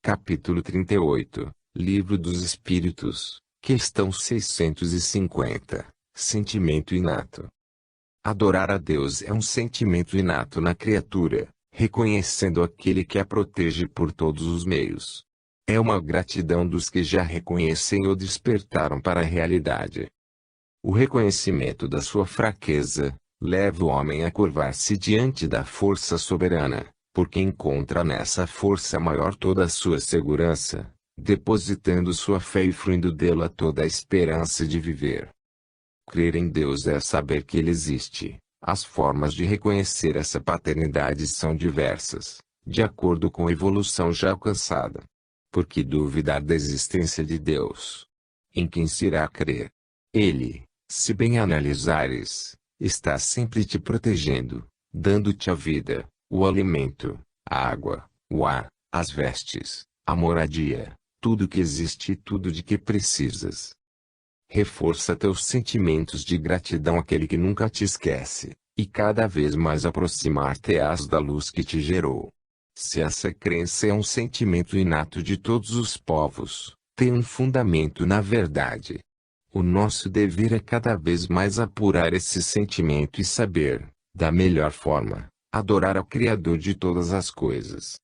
Capítulo 38, Livro dos Espíritos, questão 650, Sentimento inato. Adorar a Deus é um sentimento inato na criatura, reconhecendo aquele que a protege por todos os meios. É uma gratidão dos que já reconhecem ou despertaram para a realidade. O reconhecimento da sua fraqueza leva o homem a curvar-se diante da força soberana, porque encontra nessa força maior toda a sua segurança, depositando sua fé e fruindo dela toda a esperança de viver. Crer em Deus é saber que Ele existe. As formas de reconhecer essa paternidade são diversas, de acordo com a evolução já alcançada. Por que duvidar da existência de Deus? Em quem se irá crer? Ele, se bem analisares, está sempre te protegendo, dando-te a vida, o alimento, a água, o ar, as vestes, a moradia, tudo que existe e tudo de que precisas. Reforça teus sentimentos de gratidão àquele que nunca te esquece, e cada vez mais aproximar-te-ás da luz que te gerou. Se essa crença é um sentimento inato de todos os povos, tem um fundamento na verdade. O nosso dever é cada vez mais apurar esse sentimento e saber, da melhor forma, adorar ao Criador de todas as coisas.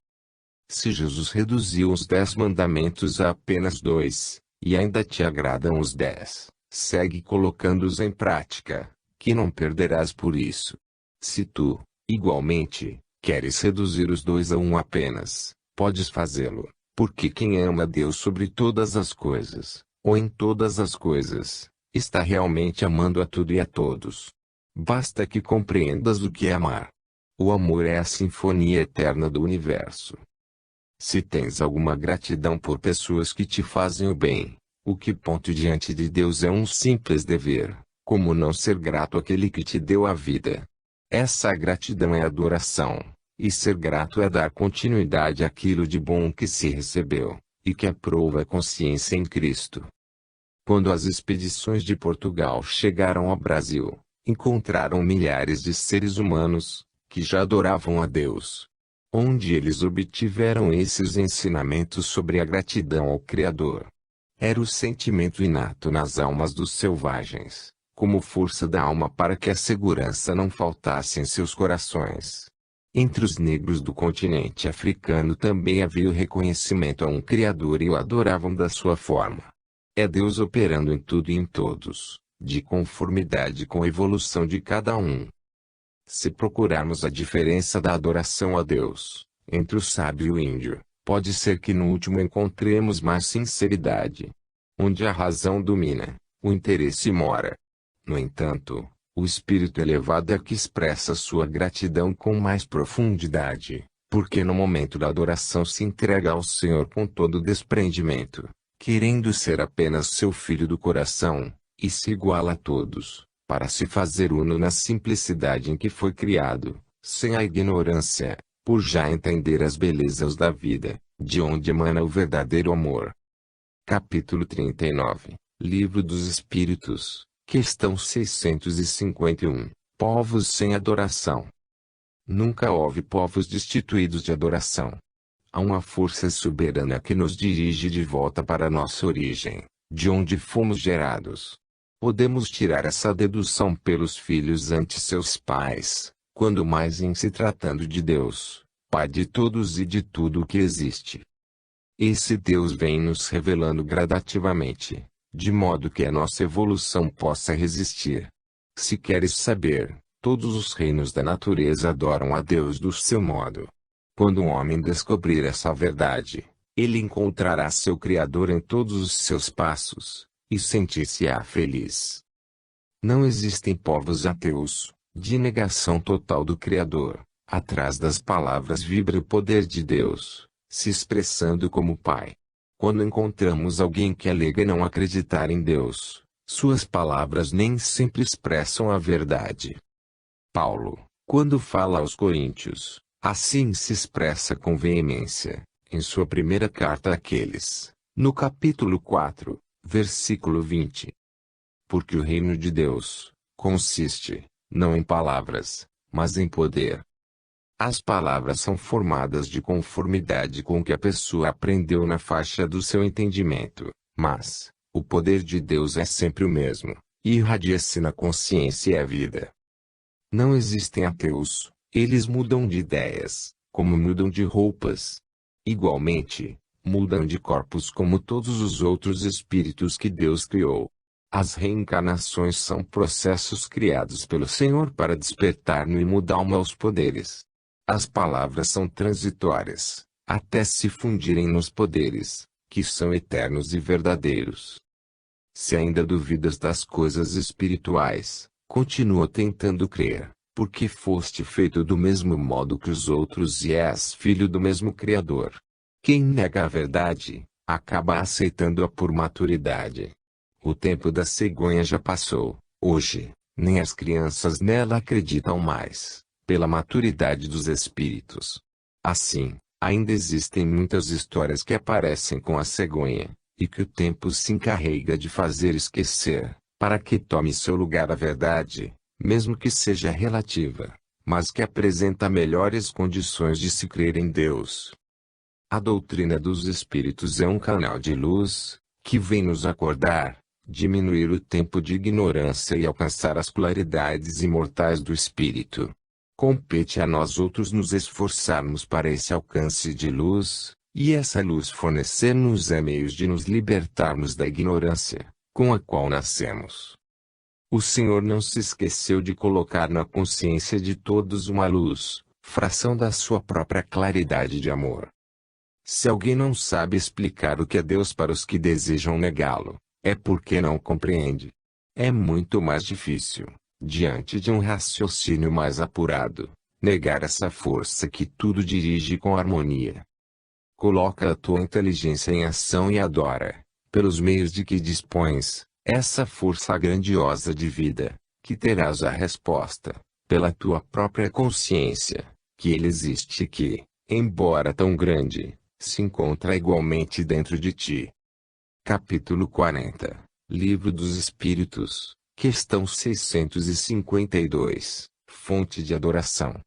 Se Jesus reduziu os 10 mandamentos a apenas 2, e ainda te agradam os 10, segue colocando-os em prática, que não perderás por isso. Se tu, igualmente, queres reduzir os 2 a 1 apenas, podes fazê-lo, porque quem ama Deus sobre todas as coisas, ou em todas as coisas, está realmente amando a tudo e a todos. Basta que compreendas o que é amar. O amor é a sinfonia eterna do universo. Se tens alguma gratidão por pessoas que te fazem o bem, o que ponto diante de Deus é um simples dever, como não ser grato àquele que te deu a vida? Essa gratidão é adoração, e ser grato é dar continuidade àquilo de bom que se recebeu, e que aprova a consciência em Cristo. Quando as expedições de Portugal chegaram ao Brasil, encontraram milhares de seres humanos, que já adoravam a Deus. Onde eles obtiveram esses ensinamentos sobre a gratidão ao Criador? Era o sentimento inato nas almas dos selvagens, como força da alma para que a segurança não faltasse em seus corações. Entre os negros do continente africano também havia o reconhecimento a um Criador e o adoravam da sua forma. É Deus operando em tudo e em todos, de conformidade com a evolução de cada um. Se procurarmos a diferença da adoração a Deus, entre o sábio e o índio, pode ser que no último encontremos mais sinceridade. Onde a razão domina, o interesse mora. No entanto, o espírito elevado é que expressa sua gratidão com mais profundidade, porque no momento da adoração se entrega ao Senhor com todo desprendimento, querendo ser apenas seu filho do coração, e se iguala a todos, para se fazer uno na simplicidade em que foi criado, sem a ignorância, por já entender as belezas da vida, de onde emana o verdadeiro amor. Capítulo 39, Livro dos Espíritos, questão 651, Povos sem adoração. Nunca houve povos destituídos de adoração. Há uma força soberana que nos dirige de volta para nossa origem, de onde fomos gerados. Podemos tirar essa dedução pelos filhos ante seus pais, quando mais em se tratando de Deus, Pai de todos e de tudo o que existe. Esse Deus vem nos revelando gradativamente, de modo que a nossa evolução possa resistir. Se queres saber, todos os reinos da natureza adoram a Deus do seu modo. Quando um homem descobrir essa verdade, ele encontrará seu Criador em todos os seus passos, e sentir-se-á feliz. Não existem povos ateus, de negação total do Criador. Atrás das palavras vibra o poder de Deus, se expressando como Pai. Quando encontramos alguém que alega não acreditar em Deus, suas palavras nem sempre expressam a verdade. Paulo, quando fala aos Coríntios, assim se expressa com veemência, em sua primeira carta àqueles, no capítulo 4, Versículo 20. Porque o reino de Deus consiste, não em palavras, mas em poder. As palavras são formadas de conformidade com o que a pessoa aprendeu na faixa do seu entendimento, mas o poder de Deus é sempre o mesmo, e irradia-se na consciência e a vida. Não existem ateus, eles mudam de ideias, como mudam de roupas. Igualmente, mudam de corpos como todos os outros espíritos que Deus criou. As reencarnações são processos criados pelo Senhor para despertar no imo da alma os poderes. As palavras são transitórias, até se fundirem nos poderes, que são eternos e verdadeiros. Se ainda duvidas das coisas espirituais, continua tentando crer, porque foste feito do mesmo modo que os outros e és filho do mesmo Criador. Quem nega a verdade, acaba aceitando-a por maturidade. O tempo da cegonha já passou, hoje, nem as crianças nela acreditam mais, pela maturidade dos espíritos. Assim, ainda existem muitas histórias que aparecem com a cegonha, e que o tempo se encarrega de fazer esquecer, para que tome seu lugar a verdade, mesmo que seja relativa, mas que apresenta melhores condições de se crer em Deus. A doutrina dos espíritos é um canal de luz, que vem nos acordar, diminuir o tempo de ignorância e alcançar as claridades imortais do espírito. Compete a nós outros nos esforçarmos para esse alcance de luz, e essa luz fornecer-nos meios de nos libertarmos da ignorância, com a qual nascemos. O Senhor não se esqueceu de colocar na consciência de todos uma luz, fração da sua própria claridade de amor. Se alguém não sabe explicar o que é Deus para os que desejam negá-lo, é porque não compreende. É muito mais difícil, diante de um raciocínio mais apurado, negar essa força que tudo dirige com harmonia. Coloca a tua inteligência em ação e adora, pelos meios de que dispões, essa força grandiosa de vida, que terás a resposta, pela tua própria consciência, que ele existe e que, embora tão grande, se encontra igualmente dentro de ti. Capítulo 40, Livro dos Espíritos, questão 652, Fonte de adoração.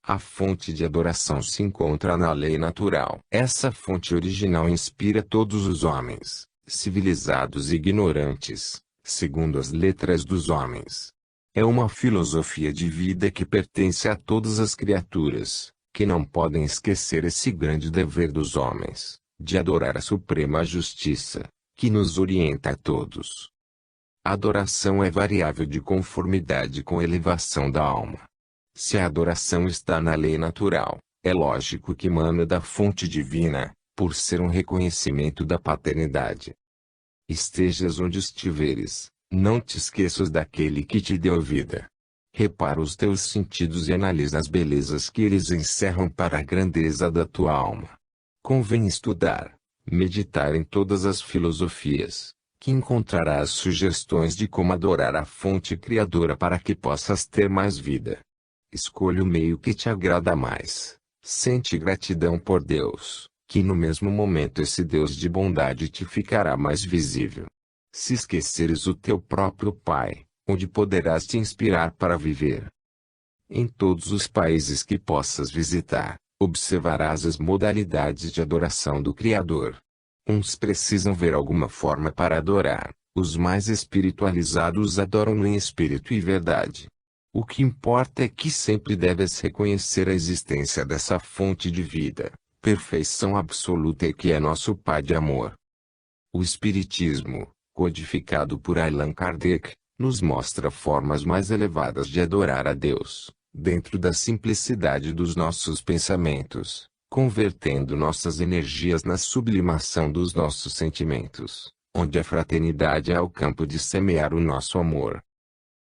A fonte de adoração se encontra na lei natural. Essa fonte original inspira todos os homens, civilizados e ignorantes, segundo as letras dos homens. É uma filosofia de vida que pertence a todas as criaturas, que não podem esquecer esse grande dever dos homens, de adorar a suprema justiça, que nos orienta a todos. A adoração é variável de conformidade com a elevação da alma. Se a adoração está na lei natural, é lógico que emana da fonte divina, por ser um reconhecimento da paternidade. Estejas onde estiveres, não te esqueças daquele que te deu vida. Repara os teus sentidos e analisa as belezas que eles encerram para a grandeza da tua alma. Convém estudar, meditar em todas as filosofias, que encontrarás sugestões de como adorar a fonte criadora para que possas ter mais vida. Escolha o meio que te agrada mais. Sente gratidão por Deus, que no mesmo momento esse Deus de bondade te ficará mais visível. Se esqueceres o teu próprio Pai, onde poderás te inspirar para viver? Em todos os países que possas visitar, observarás as modalidades de adoração do Criador. Uns precisam ver alguma forma para adorar, os mais espiritualizados adoram-no em espírito e verdade. O que importa é que sempre deves reconhecer a existência dessa fonte de vida, perfeição absoluta e que é nosso Pai de amor. O Espiritismo, codificado por Allan Kardec, nos mostra formas mais elevadas de adorar a Deus, dentro da simplicidade dos nossos pensamentos, convertendo nossas energias na sublimação dos nossos sentimentos, onde a fraternidade é o campo de semear o nosso amor.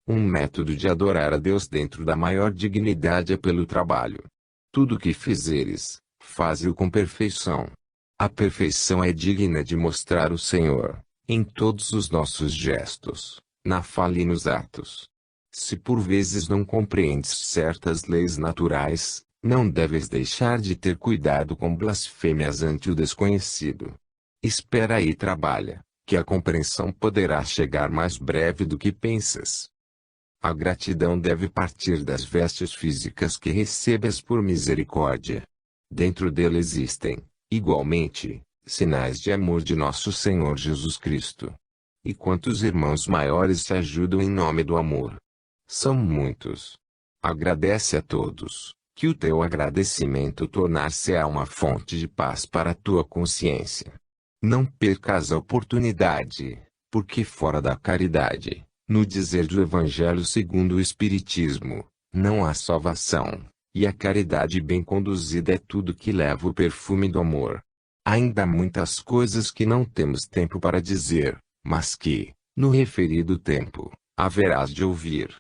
Um método de adorar a Deus dentro da maior dignidade é pelo trabalho. Tudo o que fizeres, faze-o com perfeição. A perfeição é digna de mostrar o Senhor, em todos os nossos gestos, na fala e nos atos. Se por vezes não compreendes certas leis naturais, não deves deixar de ter cuidado com blasfêmias ante o desconhecido. Espera e trabalha, que a compreensão poderá chegar mais breve do que pensas. A gratidão deve partir das vestes físicas que recebes por misericórdia. Dentro dele existem, igualmente, sinais de amor de nosso Senhor Jesus Cristo. E quantos irmãos maiores se ajudam em nome do amor? São muitos. Agradece a todos, que o teu agradecimento tornar-se-á uma fonte de paz para a tua consciência. Não percas a oportunidade, porque fora da caridade, no dizer do Evangelho segundo o Espiritismo, não há salvação, e a caridade bem conduzida é tudo que leva o perfume do amor. Ainda há muitas coisas que não temos tempo para dizer, mas que, no referido tempo, haverás de ouvir.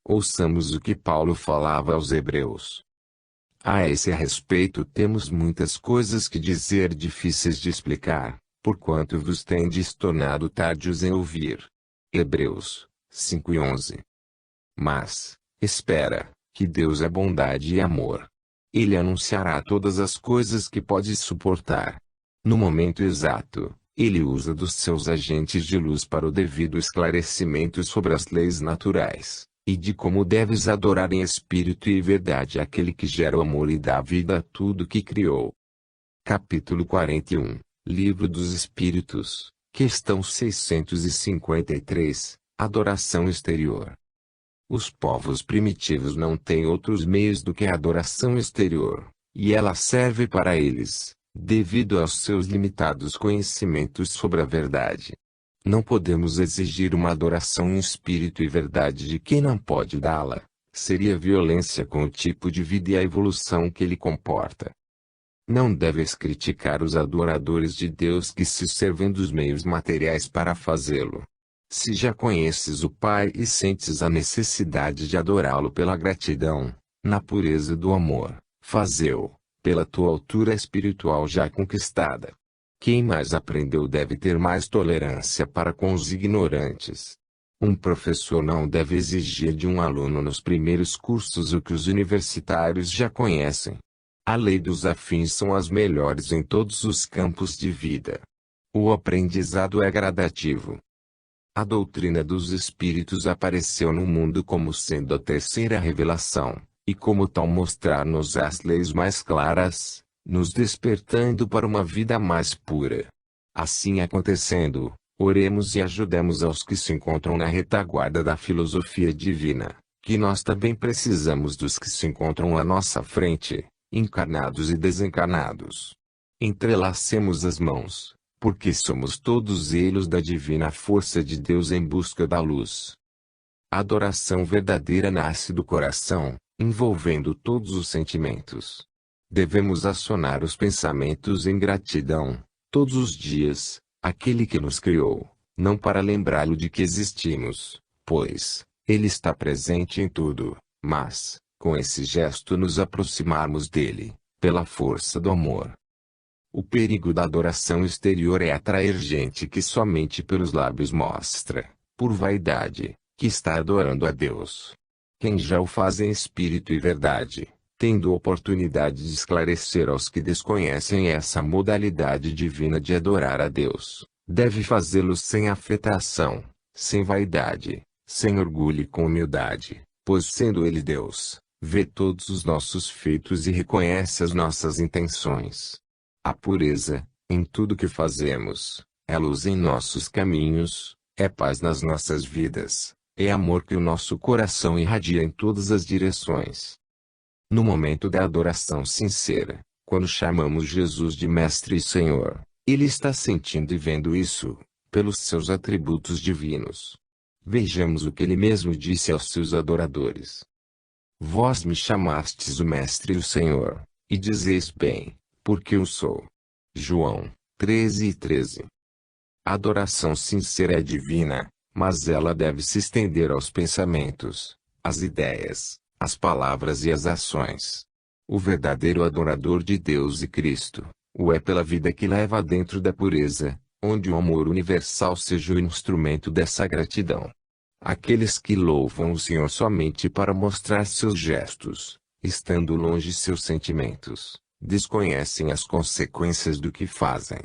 Ouçamos o que Paulo falava aos Hebreus. A esse respeito temos muitas coisas que dizer difíceis de explicar, porquanto vos tendes tornado tardios em ouvir. Hebreus 5:11. Mas, espera, que Deus é bondade e amor. Ele anunciará todas as coisas que podes suportar. No momento exato, ele usa dos seus agentes de luz para o devido esclarecimento sobre as leis naturais, e de como deves adorar em espírito e verdade aquele que gera o amor e dá vida a tudo que criou. Capítulo 41, Livro dos Espíritos, questão 653, Adoração exterior. Os povos primitivos não têm outros meios do que a adoração exterior, e ela serve para eles, devido aos seus limitados conhecimentos sobre a verdade. Não podemos exigir uma adoração em espírito e verdade de quem não pode dá-la. Seria violência com o tipo de vida e a evolução que ele comporta. Não deves criticar os adoradores de Deus que se servem dos meios materiais para fazê-lo. Se já conheces o Pai e sentes a necessidade de adorá-lo pela gratidão, na pureza do amor, faze-o, pela tua altura espiritual já conquistada. Quem mais aprendeu deve ter mais tolerância para com os ignorantes. Um professor não deve exigir de um aluno nos primeiros cursos o que os universitários já conhecem. A lei dos afins são as melhores em todos os campos de vida. O aprendizado é gradativo. A doutrina dos espíritos apareceu no mundo como sendo a terceira revelação, e como tal mostrar-nos as leis mais claras, nos despertando para uma vida mais pura. Assim acontecendo, oremos e ajudemos aos que se encontram na retaguarda da filosofia divina, que nós também precisamos dos que se encontram à nossa frente, encarnados e desencarnados. Entrelacemos as mãos, porque somos todos elos da divina força de Deus em busca da luz. A adoração verdadeira nasce do coração, envolvendo todos os sentimentos. Devemos acionar os pensamentos em gratidão, todos os dias, àquele que nos criou, não para lembrá-lo de que existimos, pois, ele está presente em tudo, mas, com esse gesto nos aproximarmos dele, pela força do amor. O perigo da adoração exterior é atrair gente que somente pelos lábios mostra, por vaidade, que está adorando a Deus. Quem já o faz em espírito e verdade, tendo oportunidade de esclarecer aos que desconhecem essa modalidade divina de adorar a Deus, deve fazê-lo sem afetação, sem vaidade, sem orgulho e com humildade, pois sendo Ele Deus, vê todos os nossos feitos e reconhece as nossas intenções. A pureza, em tudo que fazemos, é luz em nossos caminhos, é paz nas nossas vidas, é amor que o nosso coração irradia em todas as direções. No momento da adoração sincera, quando chamamos Jesus de Mestre e Senhor, Ele está sentindo e vendo isso, pelos seus atributos divinos. Vejamos o que Ele mesmo disse aos seus adoradores. Vós me chamastes o Mestre e o Senhor, e dizeis bem, porque eu sou. João 13:13. A adoração sincera é divina, mas ela deve se estender aos pensamentos, às ideias, às palavras e às ações. O verdadeiro adorador de Deus e Cristo, o é pela vida que leva dentro da pureza, onde o amor universal seja o instrumento dessa gratidão. Aqueles que louvam o Senhor somente para mostrar seus gestos, estando longe seus sentimentos, desconhecem as consequências do que fazem.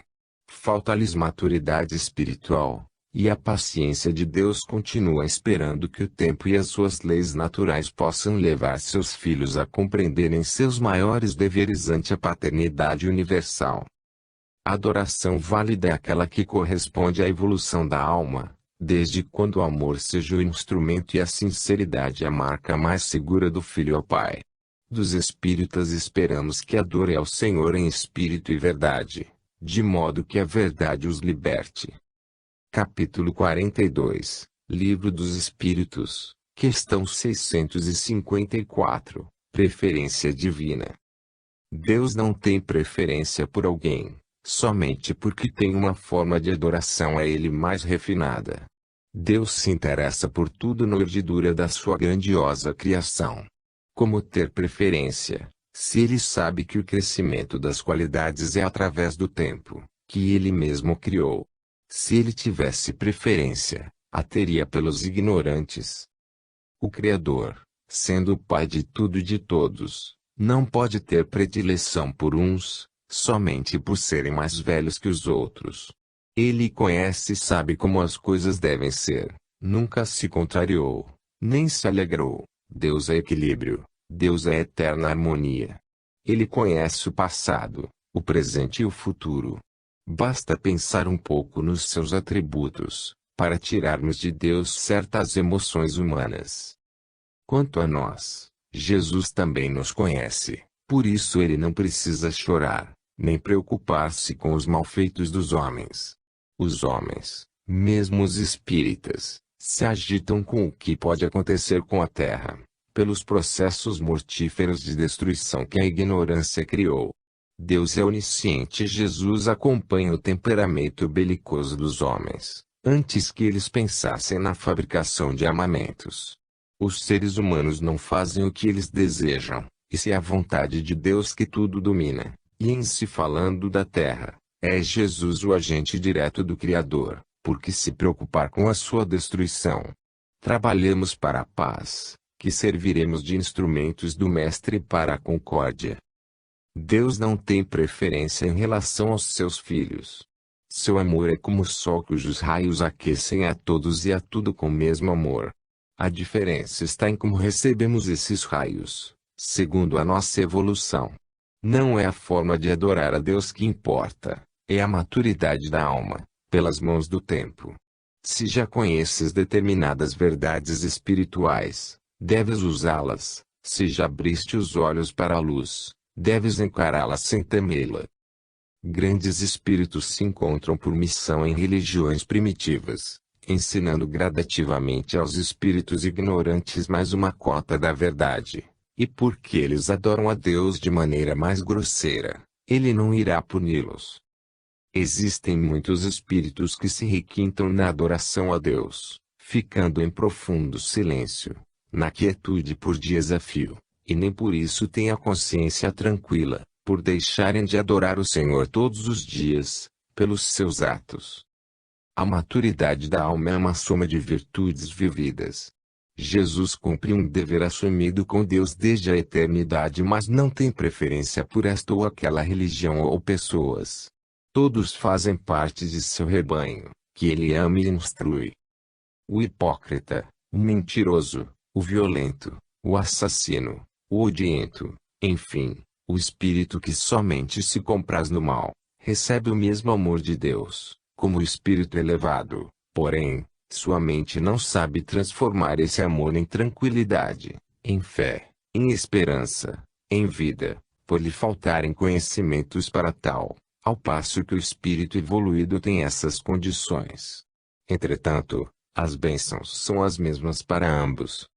Falta-lhes maturidade espiritual, e a paciência de Deus continua esperando que o tempo e as suas leis naturais possam levar seus filhos a compreenderem seus maiores deveres ante a paternidade universal. A adoração válida é aquela que corresponde à evolução da alma, desde quando o amor seja o instrumento e a sinceridade a marca mais segura do filho ao Pai. Dos espíritas esperamos que adorem ao Senhor em espírito e verdade, de modo que a verdade os liberte. Capítulo 42, Livro dos Espíritos, questão 654, Preferência Divina. Deus não tem preferência por alguém, somente porque tem uma forma de adoração a Ele mais refinada. Deus se interessa por tudo na urdidura da sua grandiosa criação. Como ter preferência, se Ele sabe que o crescimento das qualidades é através do tempo, que Ele mesmo criou? Se Ele tivesse preferência, a teria pelos ignorantes. O Criador, sendo o Pai de tudo e de todos, não pode ter predileção por uns, somente por serem mais velhos que os outros. Ele conhece e sabe como as coisas devem ser, nunca se contrariou, nem se alegrou. Deus é equilíbrio, Deus é eterna harmonia. Ele conhece o passado, o presente e o futuro. Basta pensar um pouco nos seus atributos, para tirarmos de Deus certas emoções humanas. Quanto a nós, Jesus também nos conhece, por isso ele não precisa chorar, nem preocupar-se com os malfeitos dos homens. Os homens, mesmo os espíritas, se agitam com o que pode acontecer com a terra, pelos processos mortíferos de destruição que a ignorância criou. Deus é onisciente e Jesus acompanha o temperamento belicoso dos homens, antes que eles pensassem na fabricação de armamentos. Os seres humanos não fazem o que eles desejam, e se é a vontade de Deus que tudo domina, e em se falando da terra, é Jesus o agente direto do Criador, porque se preocupar com a sua destruição. Trabalhamos para a paz, que serviremos de instrumentos do Mestre para a concórdia. Deus não tem preferência em relação aos seus filhos. Seu amor é como o sol cujos raios aquecem a todos e a tudo com o mesmo amor. A diferença está em como recebemos esses raios, segundo a nossa evolução. Não é a forma de adorar a Deus que importa, é a maturidade da alma, pelas mãos do tempo. Se já conheces determinadas verdades espirituais, deves usá-las. Se já abriste os olhos para a luz, deves encará-las sem temê-la. Grandes espíritos se encontram por missão em religiões primitivas, ensinando gradativamente aos espíritos ignorantes mais uma cota da verdade, e porque eles adoram a Deus de maneira mais grosseira, Ele não irá puni-los. Existem muitos espíritos que se requintam na adoração a Deus, ficando em profundo silêncio, na quietude por dias a fio, e nem por isso têm a consciência tranquila, por deixarem de adorar o Senhor todos os dias, pelos seus atos. A maturidade da alma é uma soma de virtudes vividas. Jesus cumpre um dever assumido com Deus desde a eternidade, mas não tem preferência por esta ou aquela religião ou pessoas. Todos fazem parte de seu rebanho, que ele ama e instrui. O hipócrita, o mentiroso, o violento, o assassino, o odiento, enfim, o espírito que somente se compraz no mal, recebe o mesmo amor de Deus, como o espírito elevado, porém, sua mente não sabe transformar esse amor em tranquilidade, em fé, em esperança, em vida, por lhe faltarem conhecimentos para tal, ao passo que o espírito evoluído tem essas condições. Entretanto, as bênçãos são as mesmas para ambos.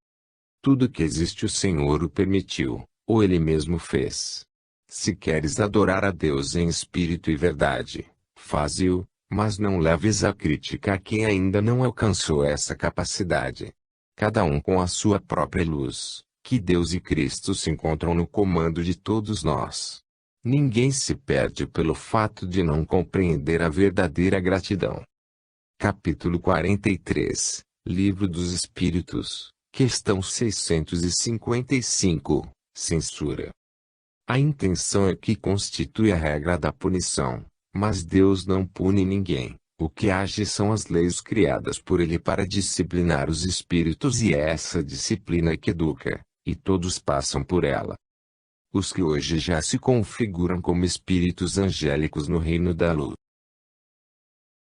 Tudo que existe o Senhor o permitiu, ou Ele mesmo fez. Se queres adorar a Deus em espírito e verdade, faze-o, mas não leves a crítica a quem ainda não alcançou essa capacidade. Cada um com a sua própria luz, que Deus e Cristo se encontram no comando de todos nós. Ninguém se perde pelo fato de não compreender a verdadeira gratidão. Capítulo 43, Livro dos Espíritos, questão 655, Censura. A intenção é que constitui a regra da punição, Mas Deus não pune ninguém. O que age são as leis criadas por Ele para disciplinar os espíritos, e é essa disciplina que educa, e todos passam por ela. Os que hoje já se configuram como espíritos angélicos no reino da luz,